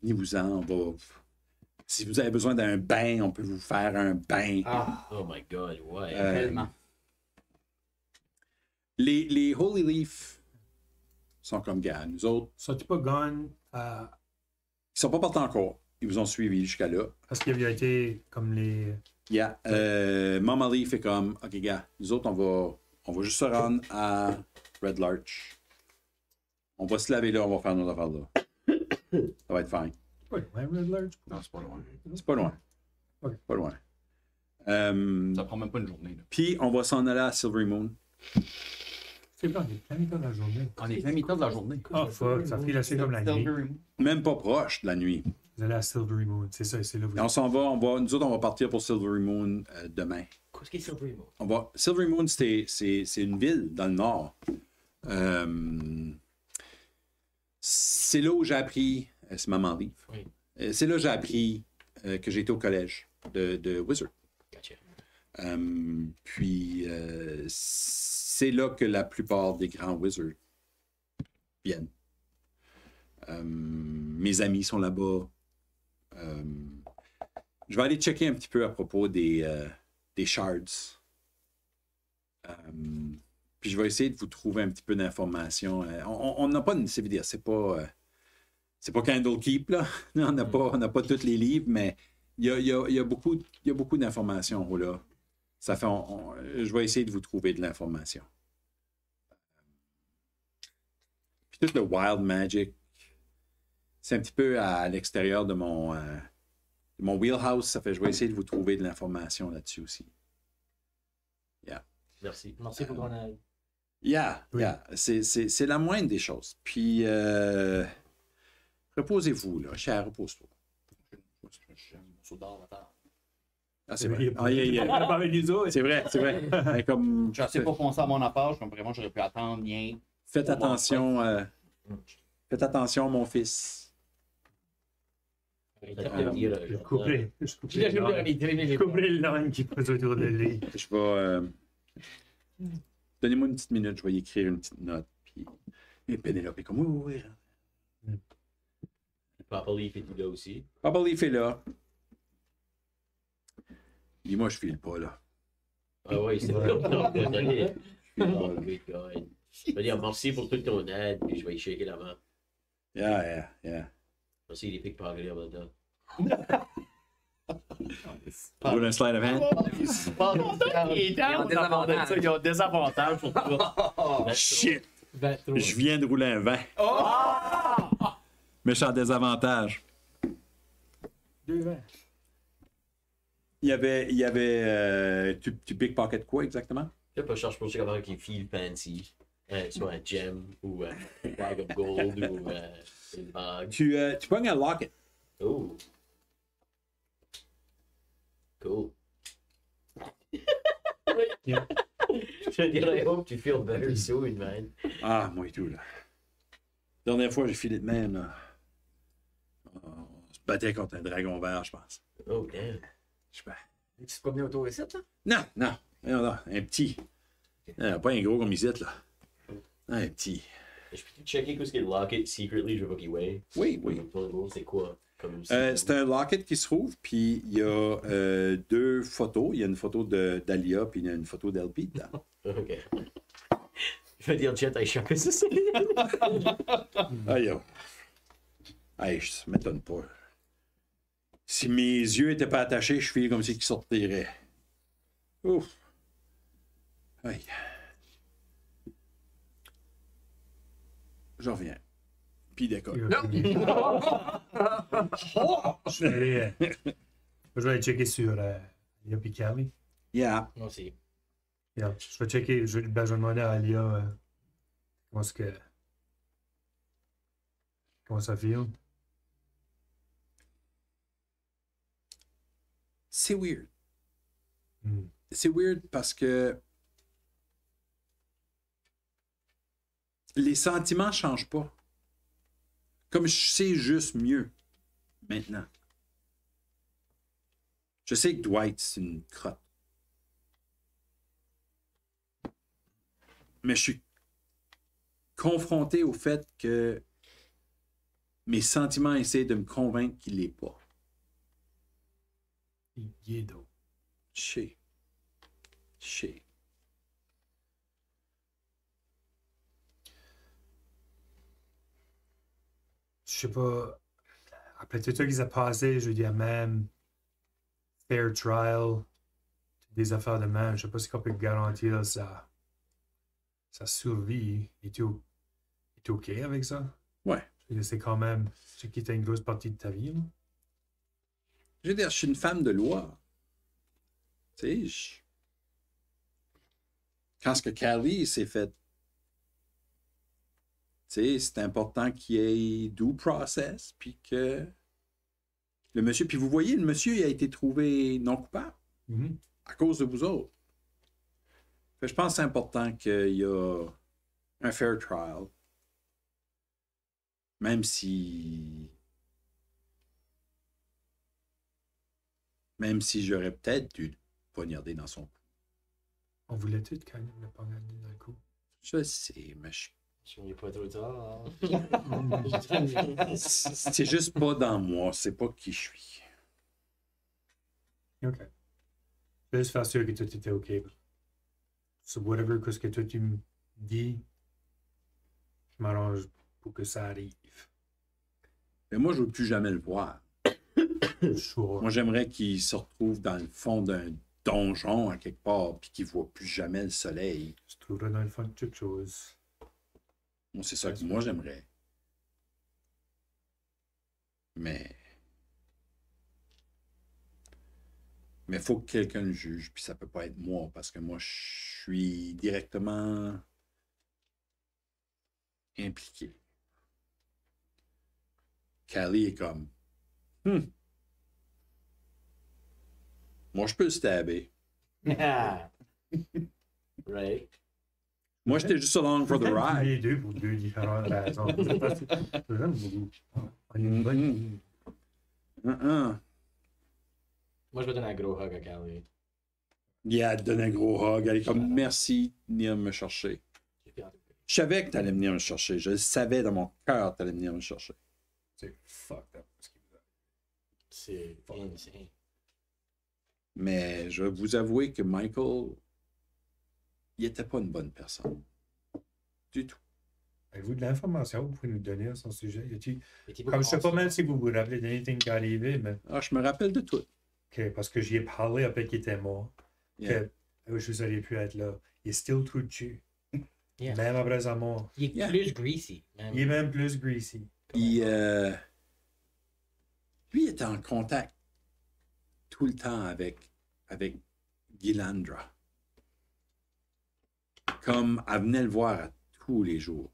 venez-vous-en, on va... Si vous avez besoin d'un bain, on peut vous faire un bain. Ah, Oh my god, ouais. Tellement. Les Holy Leaf sont comme gars. Nous autres, Sont-tu pas gone à... ils sont pas partis encore. Ils vous ont suivi jusqu'à là. Parce qu'il avait été comme les... Yeah. Mama Leaf est comme, OK, gars, nous autres, on va juste se rendre à Red Larch. On va se laver là, on va faire nos affaires là. Ça va être fine. Ouais, Red Larch. Non, c'est pas loin. C'est pas loin. OK. Pas loin. Ça prend même pas une journée. Là. Puis, on va s'en aller à Silvery Moon. C'est bon, on est plein de la journée. On est plein mi-temps de la journée. Oh fuck, ça fait laisser comme la nuit. Même pas proche de la nuit. Vous allez à Silvery Moon, c'est ça, c'est là où Et on s'en va, nous autres, on va partir pour Silvery Moon demain. qu'est-ce qui est sur Primo? Silvery Moon, c'est une ville dans le nord. C'est là où j'ai appris, c'est Maman Leaf. Oui. C'est là où j'ai appris que j'étais au collège de Wizard. Gotcha. Puis c'est là que la plupart des grands Wizards viennent. Mes amis sont là-bas. Je vais aller checker un petit peu à propos des shards. Puis je vais essayer de vous trouver un petit peu d'informations. On n'a pas, c'est dire, c'est pas Candlekeep, là. On n'a pas tous les livres, mais il y a beaucoup d'informations là. Ça fait, je vais essayer de vous trouver de l'information. Puis tout le Wild Magic, c'est un petit peu à l'extérieur de mon wheelhouse. Ça fait, je vais essayer de vous trouver de l'information là-dessus aussi. Merci. Merci pour ton aide. C'est la moindre des choses. Puis, reposez-vous, là. Cher, repose-toi. Ah, c'est vrai. C'est vrai. Mais comme, Je sais pas penser à mon affaire, comme vraiment, j'aurais pu attendre rien. faites attention, mon fils. Je couperai Je le langue qui passe autour de lui. Je vais. Donnez-moi une petite minute, je vais y écrire une petite note. Puis, et Pénélope est comme oui. Papa Leaf est là aussi. Papa Leaf est là. Dis-moi, je file pas, là. Ah oui, c'est vrai. Désolé. Oh, good God. Je vais dire merci pour toute ton aide, puis je vais y shaker la main. Yeah. Merci les pickpockets en même temps. Roule un slide of hand. Ils ont des avantages pour toi. Shit! 23. Je viens de rouler un 20. Méchant désavantage. 2-20. Il y avait tu pickpocket quoi exactement? Je sais pas, je cherche pour quelqu'un qui feel fancy. Soit un gem ou un bag of gold ou une bague. Tu pognes un locket. Oh. Cool. Yeah. Je dirais, I hope you feel better soon, man. Ah, moi et tout, là. Dernière fois, j'ai filé de même, là. On se battait contre un dragon vert, je pense. Oh, damn. Je sais pas. Tu te promenais autour ici, là? Non, un petit. Non, pas un gros comme ici, là. Un petit. Je peux checker qu'est-ce que le locket secretly je vois qu'il way. Oui. C'est quoi? Comme C'est un locket qui se trouve, puis il y a 2 photos. Il y a une photo d'Alia, puis il y a une photo d'LP dedans. Ok. Je vais dire Jet, I shock c'est ça. Aïe, oh. Aïe, ça m'étonne pas. Si mes yeux étaient pas attachés, je file comme si ils sortiraient. Ouf. Aïe. Je reviens. Puis d'accord. Je vais aller checker sur Alia et Callie. Yeah. Moi aussi. Yeah. Je vais checker, je vais demander à Alia comment ça feel. C'est weird. Hmm. C'est weird parce que les sentiments changent pas. Comme je sais juste mieux maintenant. Je sais que Dwight, c'est une crotte. Mais je suis confronté au fait que mes sentiments essaient de me convaincre qu'il l'est pas. Il est donc. Je sais. Je sais pas. Après tout ce qui s'est passé, je veux dire, même fair trial, des affaires de même, je sais pas si on peut garantir sa survie. Es-tu OK avec ça? Ouais. Je veux dire, c'est quand même ce qui était une grosse partie de ta vie. Là. Je veux dire, je suis une femme de loi. Tu sais, quand ce que Callie s'est fait, tu sais, c'est important qu'il y ait due process, puis que le monsieur, puis vous voyez, le monsieur, il a été trouvé non coupable Mm-hmm. à cause de vous autres. Fait que je pense que c'est important qu'il y a un fair trial, même si j'aurais peut-être dû le poignarder dans son cou. On voulait tout quand même le poignarder dans le cou. Je sais, mais je suis Je n'ai pas trop tard. C'est juste pas dans moi, c'est pas qui je suis. Ok. Je vais juste faire sûr que tout était ok. So, whatever, qu'est-ce que toi tu me dis, je m'arrange pour que ça arrive. Mais moi, je veux plus jamais le voir. Sure. Moi, j'aimerais qu'il se retrouve dans le fond d'un donjon à quelque part, puis qu'il voit plus jamais le soleil. Tu trouveras dans le fond de quelque chose. Moi, c'est ça que moi, j'aimerais. Mais il faut que quelqu'un le juge, puis ça peut pas être moi, parce que moi, je suis directement impliqué. Callie est comme, moi, je peux le stabber. Right. Moi, j'étais juste along for the ride. Les deux pour deux différentes raisons. J'aime beaucoup. On est une bonne- Moi, je vais donner un gros hug à Callie. Il a donné un gros hug. Elle est comme, merci de venir me chercher. Je savais que tu allais venir me chercher. Je le savais dans mon cœur que tu allais venir me chercher. C'est fucked up. C'est insane. Mais je vais vous avouer que Michael, il n'était pas une bonne personne. Du tout. Avez-vous de l'information que vous pouvez nous donner à son sujet? Et Comme je sais pas même si vous vous rappelez d'anything qui est arrivé, mais Ah, je me rappelle de tout. ok, parce que j'y ai parlé après qu'il était mort. Yeah. Que je aurais pu être là. Il est still trou de dessus. Yeah. Même après sa mort. Il est Yeah. plus greasy. Même. Il est même plus greasy. Lui, il était en contact tout le temps avec Gillandra. Comme elle venait le voir à tous les jours.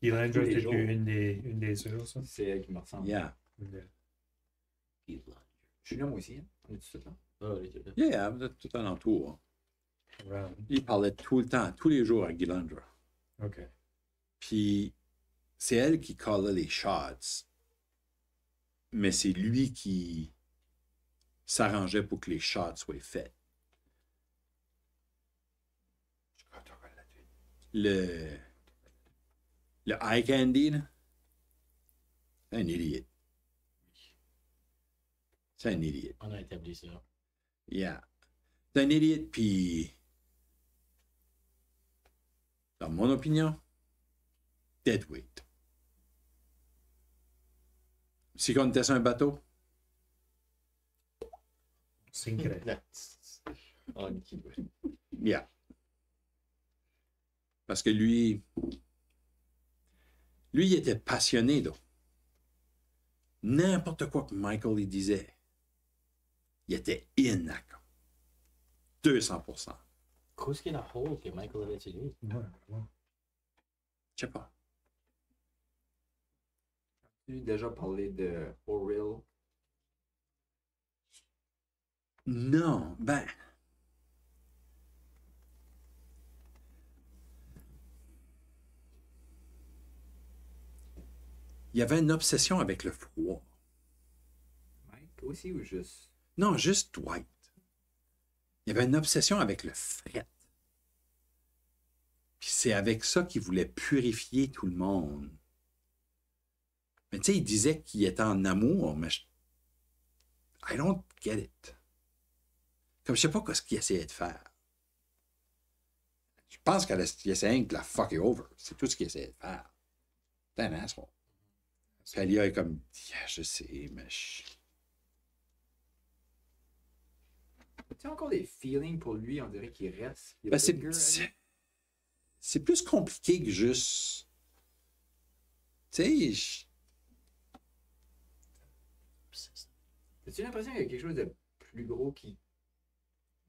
Il a Tous les juste jours. une des sœurs, ça. C'est elle qui me ressemble. Yeah. Je suis là, moi aussi. Hein. On est tout là. Oh, il était là. Yeah, vous êtes tout alentour. Round. Il parlait tout le temps, tous les jours à Gillandra. Ok. Puis c'est elle qui callait les shots. Mais c'est lui qui s'arrangeait pour que les shots soient faits. Le eye candy, là, c'est un idiot. C'est un idiot. On a établi ça. Yeah. C'est un idiot, puis dans mon opinion, deadweight. Si on était sur un bateau, Syncret. On qui veut. yeah. Parce que lui, il était passionné, là. N'importe quoi que Michael il disait, il était in à 200%. Qu'est-ce qu'il y a dans le hole que Michael avait sur lui? Ouais, ouais. Je sais pas. Tu as déjà parlé de Oril. Non, ben. Il y avait une obsession avec le froid. Mike aussi ou juste. Non, juste Dwight. Il y avait une obsession avec le fret. Puis c'est avec ça qu'il voulait purifier tout le monde. Mais tu sais, il disait qu'il était en amour, mais I don't get it. Comme je sais pas ce qu'il essayait de faire. Je pense qu'il essayait de la fuck it over. C'est tout ce qu'il essayait de faire. C'est un asshole. Puis Alia est comme, yeah, je sais, mais Tu as encore des feelings pour lui, on dirait qu'il reste. Il Ben, linger, c'est plus compliqué que juste. Tu sais, As-tu l'impression qu'il y a quelque chose de plus gros qui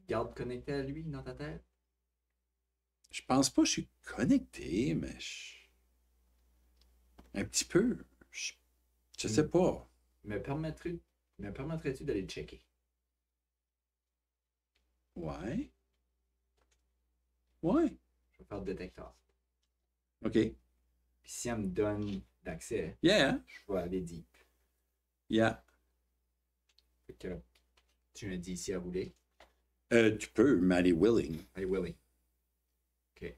garde connecté à lui dans ta tête? je pense pas que je suis connecté, mais un petit peu. Je sais pas. Me permettrais-tu d'aller le checker? Ouais. Ouais. Je vais faire le détecteur. OK. Puis si elle me donne l'accès, Yeah. je vais aller deep. Yeah. Fait que tu me dis si elle voulait. Tu peux, mais elle est willing. Elle est willing. OK.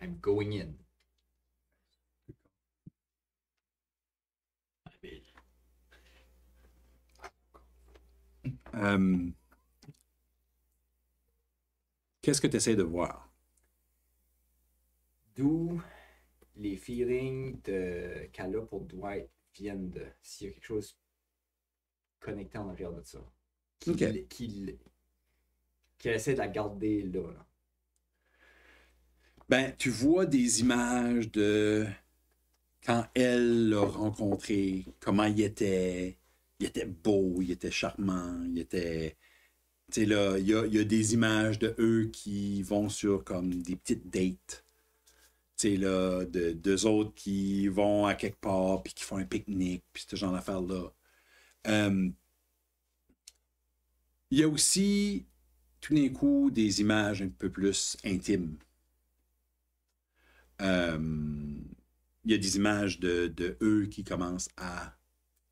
I'm going in. Qu'est-ce que tu essaies de voir? D'où les feelings qu'elle a pour Dwight viennent de. S'il y a quelque chose connecté en arrière de ça. Qu'il essaie de la garder là. Ben, tu vois des images de quand elle l'a rencontré, comment il était beau, il était charmant, il était... Tu sais, là, il y a des images de eux qui vont sur comme des petites dates. Tu sais, là, d'eux autres qui vont à quelque part, puis qui font un pique-nique, puis ce genre d'affaires-là. Il y a aussi, tout d'un coup, des images un peu plus intimes. Il y a des images de eux qui commencent à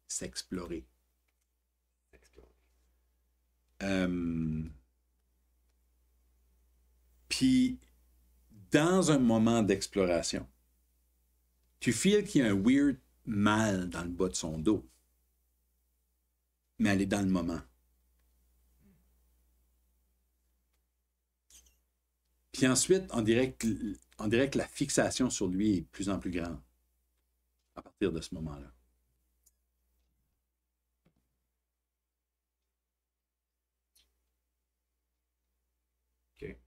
s'explorer. Puis, dans un moment d'exploration, tu feels qu'il y a un weird mal dans le bas de son dos. Mais elle est dans le moment. Puis ensuite, on dirait que la fixation sur lui est de plus en plus grande à partir de ce moment-là. OK.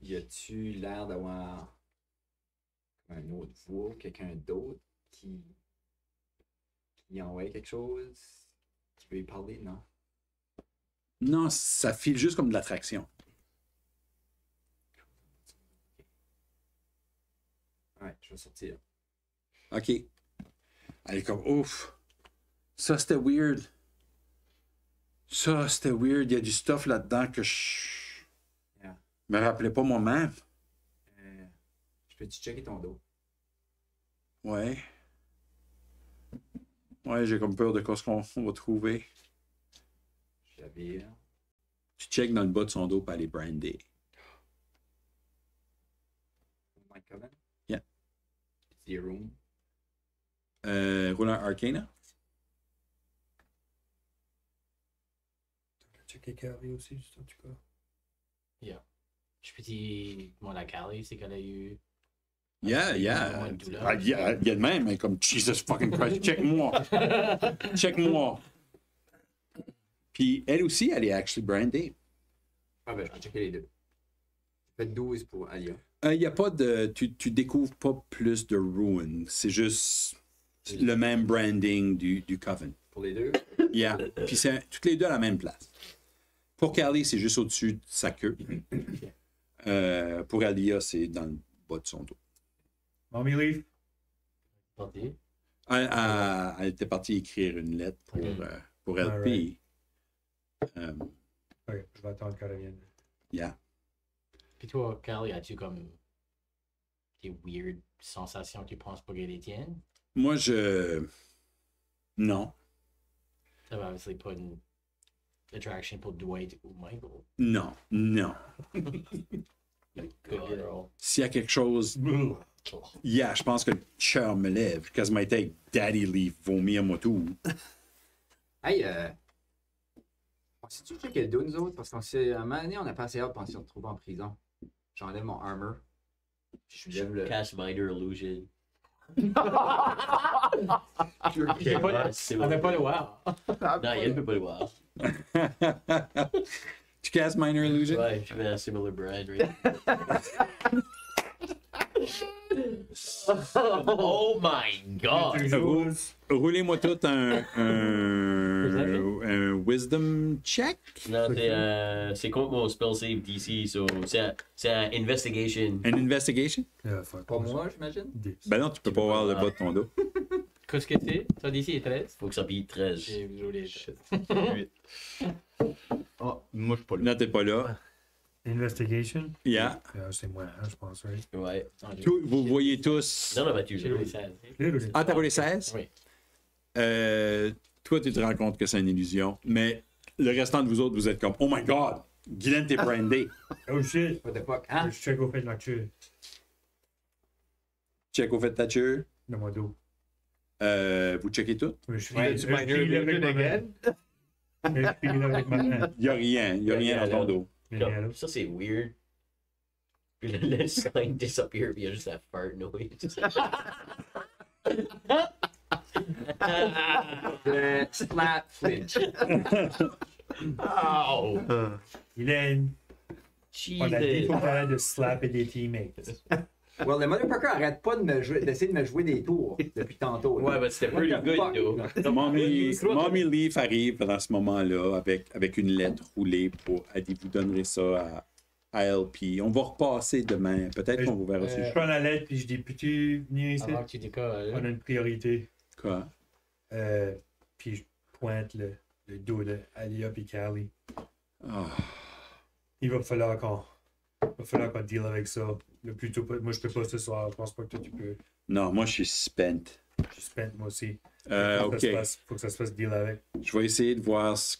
Y a-tu l'air d'avoir un autre voix, quelqu'un d'autre qui envoie quelque chose, qui veut y parler, non? Non, ça file juste comme de l'attraction. Ouais, je vais sortir. OK. Elle est comme, ouf. Ça, c'était weird. Ça, c'était weird. Il y a du stuff là-dedans que je me rappelais pas moi-même. Je peux-tu checker ton dos? Ouais. Ouais, j'ai comme peur de quoi ce qu'on va trouver. J'avais... Tu checkes dans le bas de son dos, puis elle est brandée. My Coven? Yeah. It's the room. Roule un Arcana. Checker Carrie aussi, juste en tout cas. Yeah. Je peux dire, moi, la Callie, c'est qu'elle a eu. Yeah. Il y a de même, mais comme Jesus fucking Christ, check-moi. Check-moi. Puis elle aussi, elle est actually brandée. Ah ben, je vais checker les deux. Fait 12 pour Alia. Il n'y a pas de. Tu découvres pas plus de runes. C'est juste le même branding du Coven. Pour les deux? Yeah. Puis c'est toutes les deux à la même place. Pour Carly, c'est juste au-dessus de sa queue. Pour Alia, c'est dans le bas de son dos. Mommy Leaf? Parti. Elle était partie écrire une lettre pour elle. Alright. Puis, Ok, je vais attendre qu'elle revienne. yeah. Puis toi, Callie, as-tu comme des weird sensations que tu penses pas qu'elles les tiennent? Moi, non. Ça va obviously pas une attraction pour Dwight ou Michael. Non. Good girl. S'il y a quelque chose. Yeah, je pense que le cœur me lève. J'ai quasiment été avec Daddy Leaf vomir moi tout. Hey, on s'est-tu checké le dos, nous autres? Parce qu'à un moment donné, on a passé hâte pour se retrouver en prison. J'enlève mon armor. Puis je lève le... Cast Minor Illusion. J'ai pas, on n'a pas le voir. Non, il peut pas le voir. Tu casses Minor Illusion? Ouais, je fais un similar brand, right? Oh my god! Roulez-moi tout un Wisdom check. Non, c'est contre mon spell save DC, so c'est un investigation. Une investigation? Yeah, fuck. Pour moi, j'imagine? Ben non, tu peux pas voir le bas de ton dos. Qu'est-ce que c'est? Ça d'ici est 13. Faut que ça pille 13. J'ai roulé 13. Ah, moi, je suis pas là. Non, t'es pas là. Investigation? Yeah. C'est moi, hein, je pense, right? Ouais. Vous voyez tous. Non, non, Mathieu. J'ai roulé 16. Ah, t'as roulé 16? Oui. Toi, tu te rends compte que c'est une illusion, mais le restant de vous autres, vous êtes comme, oh my god! Guylaine, t'es brandé. Oh shit! What the fuck? Hein? Je check au fait de la queue Check au fait de ta tueur. de mon dos. Vous checkez tout? Je suis Ouais, je tu suis minor là avec illusion ma main. again? Je suis là avec ma main. Il n'y a rien dans ton dos. Il y a rien là. Ça, c'est weird. Puis le slime disappear, puis il y a juste la fart noise. Le slap flinch. Ow! Guylaine, on a dit Jesus! faut arrêter de slapper des teammates. Well, le motherfucker arrête pas d'essayer de me jouer des tours depuis tantôt. Ouais, mais c'était pretty good, though. Mommy Leaf arrive dans ce moment-là avec une lettre roulée pour. Elle dit vous donnerez ça à LP. On va repasser demain. Peut-être qu'on vous verra Je aussi. prends la lettre puis je dis peux-tu venir ici? Avant que tu décolles. On a une priorité. Quoi? Puis je pointe le dos de Alia et Callie. Ah. Il va falloir qu'on deal avec ça. Le plus tôt, moi je peux pas ce soir. Je pense pas que toi tu peux. Non, moi je suis spent. Je suis spent moi aussi. OK. Faut que ça se fasse deal avec. Je vais essayer de voir si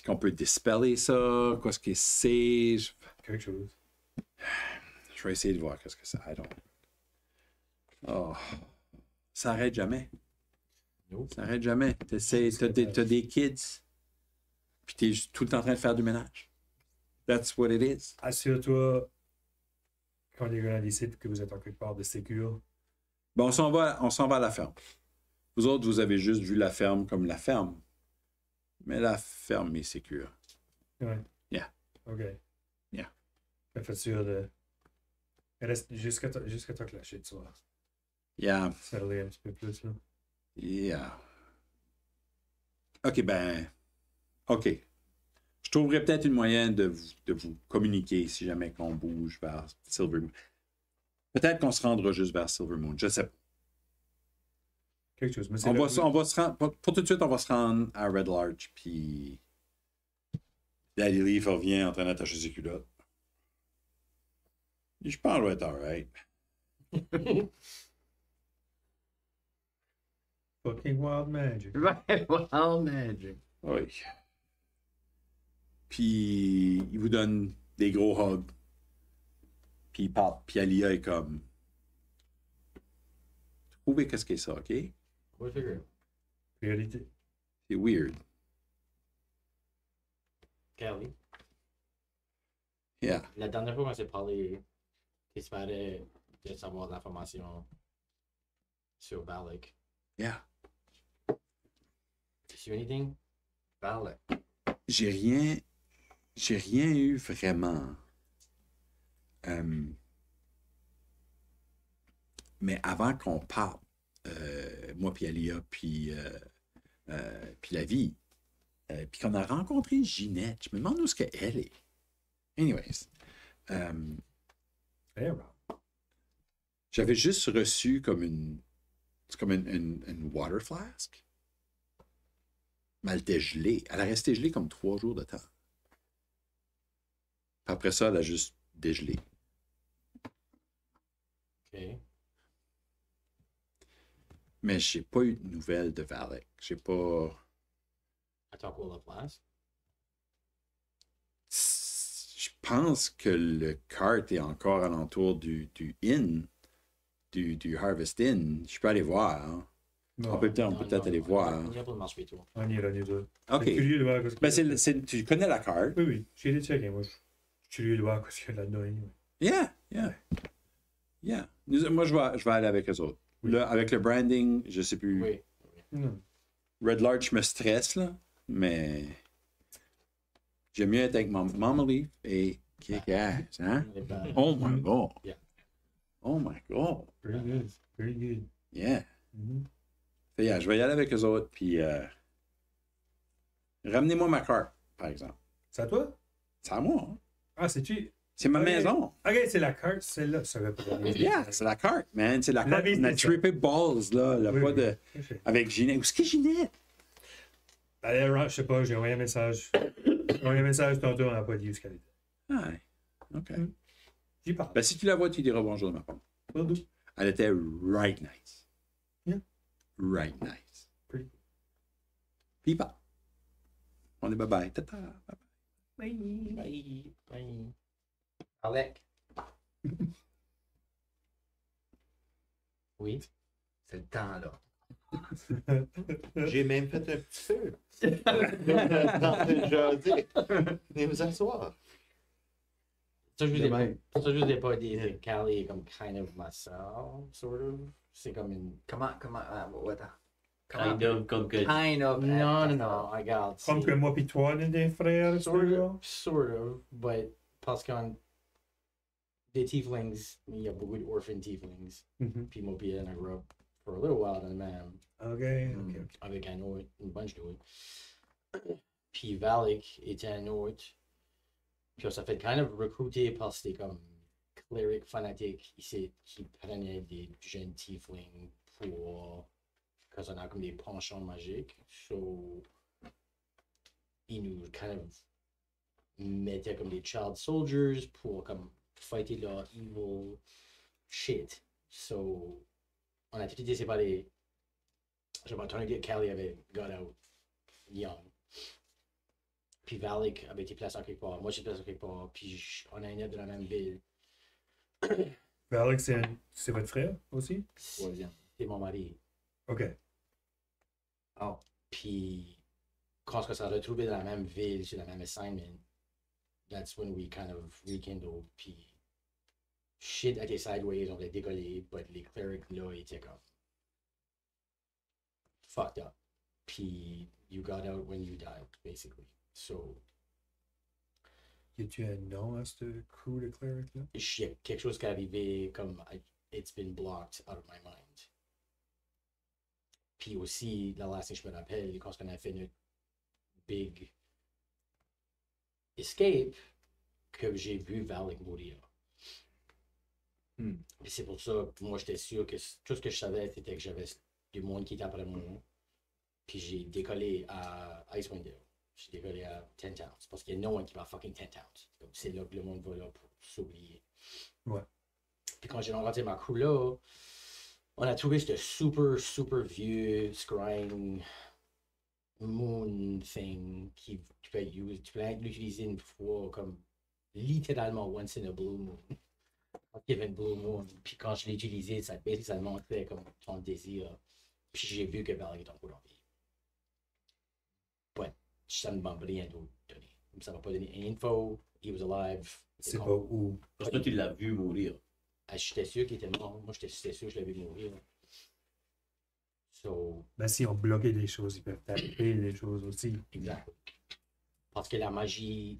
qu'on peut dispeller ça, qu'est-ce que c'est. Quelque chose. Je vais essayer de voir qu'est-ce que c'est. I don't. Oh. Ça arrête jamais. Nope. Ça arrête jamais. T'as des kids. Puis t'es tout le temps en train de faire du ménage. That's what it is. Assure-toi quand les gars décident que vous êtes en quelque part de sécure. Bon, on s'en va à la ferme. Vous autres, vous avez juste vu la ferme comme la ferme. Mais la ferme est sécure. Ouais. Yeah. OK. Yeah. Mais faites sûr de. Reste jusqu'à temps que la shit soit. Yeah. Serrer un petit peu plus là. Yeah. OK, ben. OK. Je trouverais peut-être une moyen de vous communiquer si jamais qu'on bouge vers Silver Moon. Peut-être qu'on se rendra juste vers Silver Moon. Je sais pas. Quelque chose. Mais On va se rendre. Pour tout de suite, on va se rendre à Red Larch, puis. Daddy Leaf revient en train d'attacher ses culottes. Et je pense qu'on va être alright. Fucking wild magic. Right, wild magic. Oui. Puis il vous donne des gros hugs. Puis il parle. Puis Alia est comme. Trouvez qu'est-ce que c'est ça, OK? We'll figure it. Priorité. C'est weird. Callie. Yeah. La dernière fois qu'on s'est parlé, t'espérais de savoir de l'information sur Valak. Yeah. Tu sais anything? Parle. J'ai rien eu vraiment. Mais avant qu'on parle, moi puis Alia, puis la vie, puis qu'on a rencontré Ginette, je me demande où est-ce qu'elle est. Anyways. Hey, Rob. J'avais juste reçu comme une water flask. Mais elle était gelée. Elle a resté gelée comme 3 jours de temps. Puis après ça, elle a juste dégelé. Ok. Mais j'ai pas eu de nouvelles de Valak. J'ai pas. Attends pour la place. Je pense que le cart est encore alentour du inn, du Harvest Inn. Je peux aller voir. Hein. Non, On peut peut-être aller voir. On ira pour le marché plutôt. on ira, nous autres. OK. Je suis curieux de voir ce que Ben, tu connais la carte. Oui, oui. J'ai des check. Moi, je suis curieux de voir ce qu'il y a là-dedans. Anyway. Yeah. Moi, je vais aller avec eux autres. Oui. Là, avec le branding, je sais plus. Oui. Non. Red Larch me stresse, là, mais j'aime mieux être avec Mama Leaf et Kick-Ass, hein? On est pas- Oh my God. Yeah. Oh my God. Very good. Very good. Yeah. Mhm. Fait, yeah, je vais y aller avec eux autres, puis ramenez-moi ma carte, par exemple. C'est à toi? C'est à moi, hein? Ah, c'est-tu? C'est ma Ok. maison. Ok, c'est la carte, celle-là. Ça va pas donner. Yeah, c'est la carte, man. C'est la La carte. bise, On a c'est ça. trippé balls, là. Là, Oui, pas oui. de... Parfait. Avec Ginette. Où est-ce que Ginette? Allez, Rob, je sais pas, j'ai envoyé un message. J'ai envoyé un message tantôt, on n'a pas dit où ce qu'elle était. Ah, OK. J'y parle. Ben, si tu la vois, tu diras bonjour de ma part. Will do. Elle était right nice. Yeah. Right nice. Pretty. Puis, bah. On est bye-bye. Tata. Bye-bye. Bye. Bye. Alec, Oui. c'est le temps, là. J'ai même fait un petit feu. Dans le jardin. Venez vous asseoir. Ça, je Demain. vous ai pas dit. Callie est comme kind of myself, sort of. C'est comme une. Comment, attends. Kind of comme que. Kind of. Non, regarde. Comme c'est- que moi pis toi, on est des frères. Sort of, but parce qu'en des tieflings, il y a beaucoup d'orphan tieflings. Mhm. Puis moi, puis elle, I grew up for a little while dans le même, Ok. avec un autre, une bunch d'autres. Puis Valak était un autre. Puis on s'est fait kind of recruter parce que c'était comme cleric fanatique ici qui prenait des jeunes tieflings pour. Parce qu'on a comme des penchants magiques. So, ils nous kind of mettaient comme des child soldiers pour comme fighter leur evil shit. So, on a tout été séparés. J'ai entendu dire que Callie avait got out young. Puis Valak avait été placé en quelque part. Moi, j'étais placé en quelque part. Puis on a un de la même ville. Alex, c'est votre frère aussi? Troisième. C'est mon mari. Ok. Puis quand on s'est retrouvés dans la même ville, sur la même assignment, that's when we kind of rekindled. Puis shit était sideways, on voulait décoller, but les clerics là étaient comme fucked up. Puis you got out when you died, basically. So, Y a-tu un nom à ce crew de cleric là? il y a quelque chose qui est arrivé comme it's been blocked out of my mind. Puis aussi, la last thing je me rappelle, quand on a fait notre big escape, que j'ai vu Valak mourir. Puis c'est pour ça que moi j'étais sûr que tout ce que je savais c'était que j'avais du monde qui était après moi. Puis j'ai décollé à Icewind Dale. J'ai décollé à Ten Towns. Parce qu'il y a no one qui va à fucking Ten Towns. Donc c'est là que le monde va là pour s'oublier. Ouais. Puis quand j'ai rencontré ma crew là, on a trouvé ce super vieux scrying moon thing qui tu peux l'utiliser une fois comme littéralement once in a blue moon. Quand il y avait une blue moon, puis quand je l'ai utilisé, ça montrait comme ton désir. Puis j'ai vu que Valak est encore en vie. Ouais, ça ne m'a rien donné. Ça m'a pas donné une info, he was alive. C'est pas où. Parce que toi, tu l'as vu mourir. J'étais sûr qu'il était mort. Moi, j'étais sûr que je l'avais vu mourir. So, Ben, si on bloquait des choses, ils peuvent taper des choses aussi. exact. Parce que la magie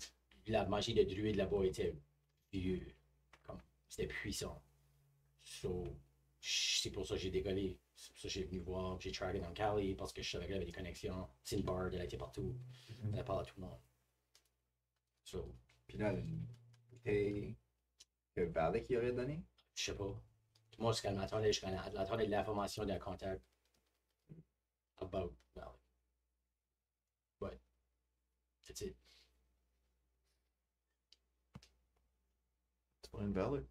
de druide là-bas était vieux. Comme, c'était puissant. So, c'est pour ça que j'ai décollé. C'est pour ça que j'ai venu voir. J'ai traqué dans Callie parce que je savais qu'elle avait des connexions. C'est une barde, elle était partout. Elle parle à tout le monde. So, Puis là, une bouteille que Valak y aurait donné. je sais pas. Moi, ce qu'elle m'attendait, elle attendait de l'information d'un contact about Valak. But, that's it. C'est pas une valeur.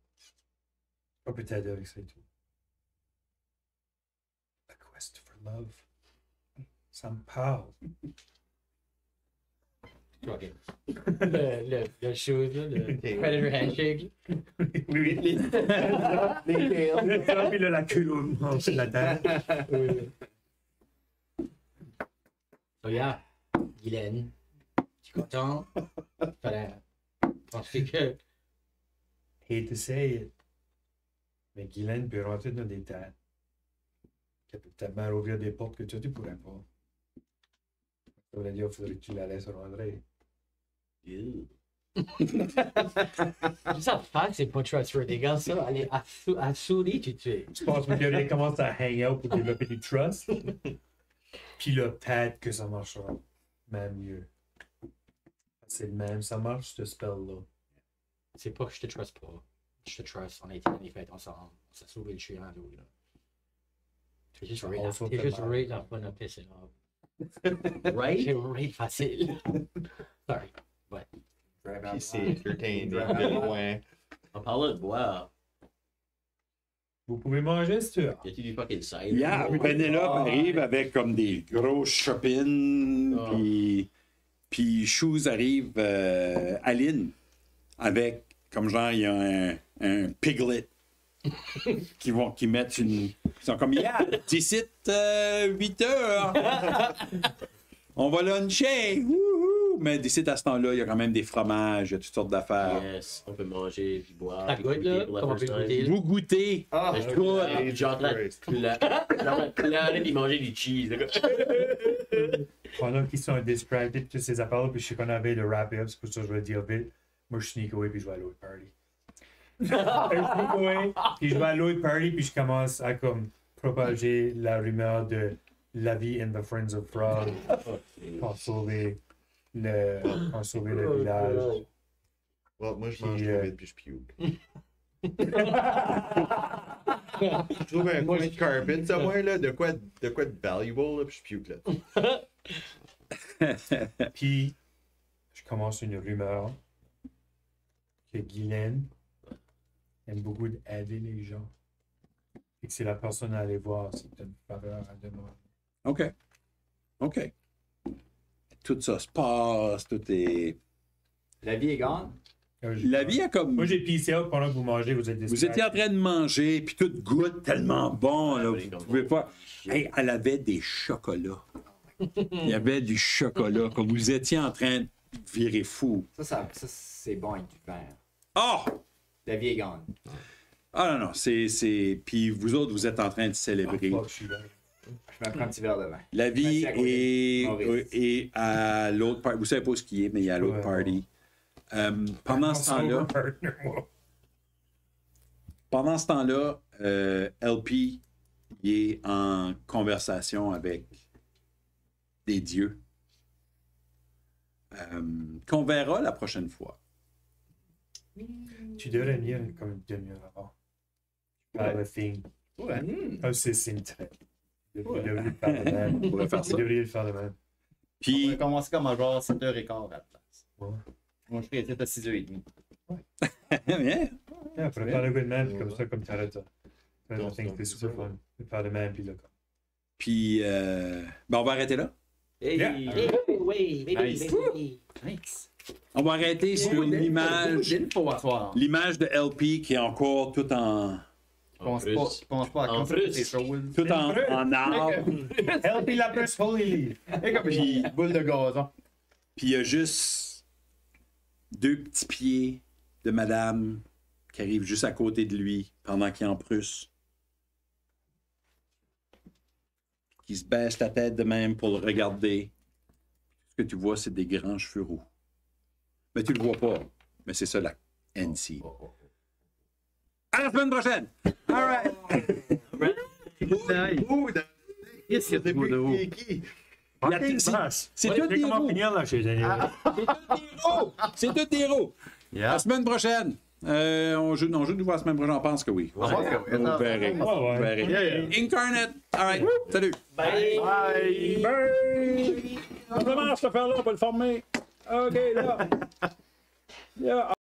Pas peut-être avec ça et tout. A quest for love. Ça me parle. Ok. Le chose, là, le Predator Handshake. Oui. Les puis là, la queue au manche la tête. So, yeah. Guylaine, tu es content? Penses que. Hate to say it. Mais Guylaine peut rentrer dans des têtes. Elle peut tellement ouvrir des portes que toi, tu pourrais pas. Ça veut dire qu'il faudrait que tu la laisses rentrer. Juste à faire, c'est pas trustworthy, gars, ça. Aller à souris, tu tues. Je pense que quelqu'un commence à hang out pour développer du trust. Puis là, peut-être que ça marchera même mieux. C'est le même, ça marche ce spell-là. C'est pas que je te trust pas. Je te trust, on a été dans les fêtes ensemble. On s'est sauvé le chien en dos, là. T'es juste rate la bonne à pisser, là. Right? C'est rate facile. Sorry. Puis c'est entertained de loin. En parlant de boire, Vous pouvez manger si tu veux. y a-t-il du fucking cider? Yeah, Penelope arrive avec comme des grosses chopines, puis Puis Shoes arrive à Lynn avec, comme genre, il y a un piglet qui mettent une. Ils sont comme, yeah, d'ici 8 heures. On va luncher. Wouhou! Mais d'ici à ce temps-là, il y a quand même des fromages, il y a toutes sortes d'affaires. Yes, on peut manger puis boire. Ça puis goûte, là, goûter pour la comme on first peut time. goûter. Vous goûtez. Ah, Mais je Good. Genre la pleurer puis manger du cheese. là. Pendant qu'ils sont distracted, toutes ces affaires-là, puis je sais qu'on avait le wrap-up, c'est pour ça que je vais le dire vite. Moi, je sneak away, puis je vais à l'autre party. Je sneak away, puis je vais à l'autre party, puis je commence à comme propager la rumeur de la vie in the Friends of Frog pour sauver le village. Well, moi, je mange Puis, trop vite, puis je puke. Je trouve un coin de carpet somewhere, là, de quoi de valuable, là, puis je puke là. Puis, je commence une rumeur que Guylaine aime beaucoup aider les gens. Et que c'est la personne à aller voir si tu as une faveur à demander. OK. OK. Tout ça se passe, tout est. La vie est gone. La vie a comme. Moi, j'ai pissé out pendant que vous mangez, vous êtes Vous étiez en train de manger, puis tout goûte tellement bon, là, vous pouvez pas. Hey, elle avait des chocolats. Il y avait du chocolat, comme vous étiez en train de virer fou. Ça c'est bon avec du verre. Oh! La vie est gone. Ah non, non, c'est. Puis vous autres, vous êtes en train de célébrer. Fuck, je suis là. Je me prends un petit verre de vin. La vie Merci à côté. Maurice. est à l'autre party. Vous savez pas ce qui est, mais il y a l'autre party. Pendant ce temps-là, LP il est en conversation avec des dieux qu'on verra la prochaine fois. Tu devrais venir comme une demi-heure avant. Par le film. Ouais. Ah, c'est une traite. Vous devriez le faire de même. On pourrait faire ça. Vous devriez le faire de même. On Puis, va commencer comme à genre 7h15 à la place. Ouais. Moi, je serais ici à 6h30. bien. Yeah, pour le faire de même, puis comme ça, comme tu arrêtes ça. I think c'est super fun. Le faire de même, puis là. Puis, ben, on va arrêter là. Hey, Yeah. oui, Nice. nice. On va arrêter sur l'image Pour asseoir. l'image de LP qui est encore tout en Pense pas à En construire plus. ces choses. tout en arbre. Help la plus holy. Et comme une boule de gazon. Puis il y a juste 2 petits pieds de madame qui arrivent juste à côté de lui pendant qu'il est en Prusse. Qui se baisse la tête de même pour le regarder. Ce que tu vois, c'est des grands cheveux roux. Mais tu le vois pas. Mais c'est ça la NC. À la semaine prochaine! All right! Qu'est-ce qu'il y a de beau de haut? C'est tout des comment héros. finir là chez Daniel. C'est tout des héros. Yeah. La semaine prochaine. On joue la semaine prochaine, on pense que oui. On pense que oui. On verrait. Ouais, On ouais. verrait. Yeah. Incarnate. All right. Salut. Bye. On commence à faire là, on va le former. OK, là.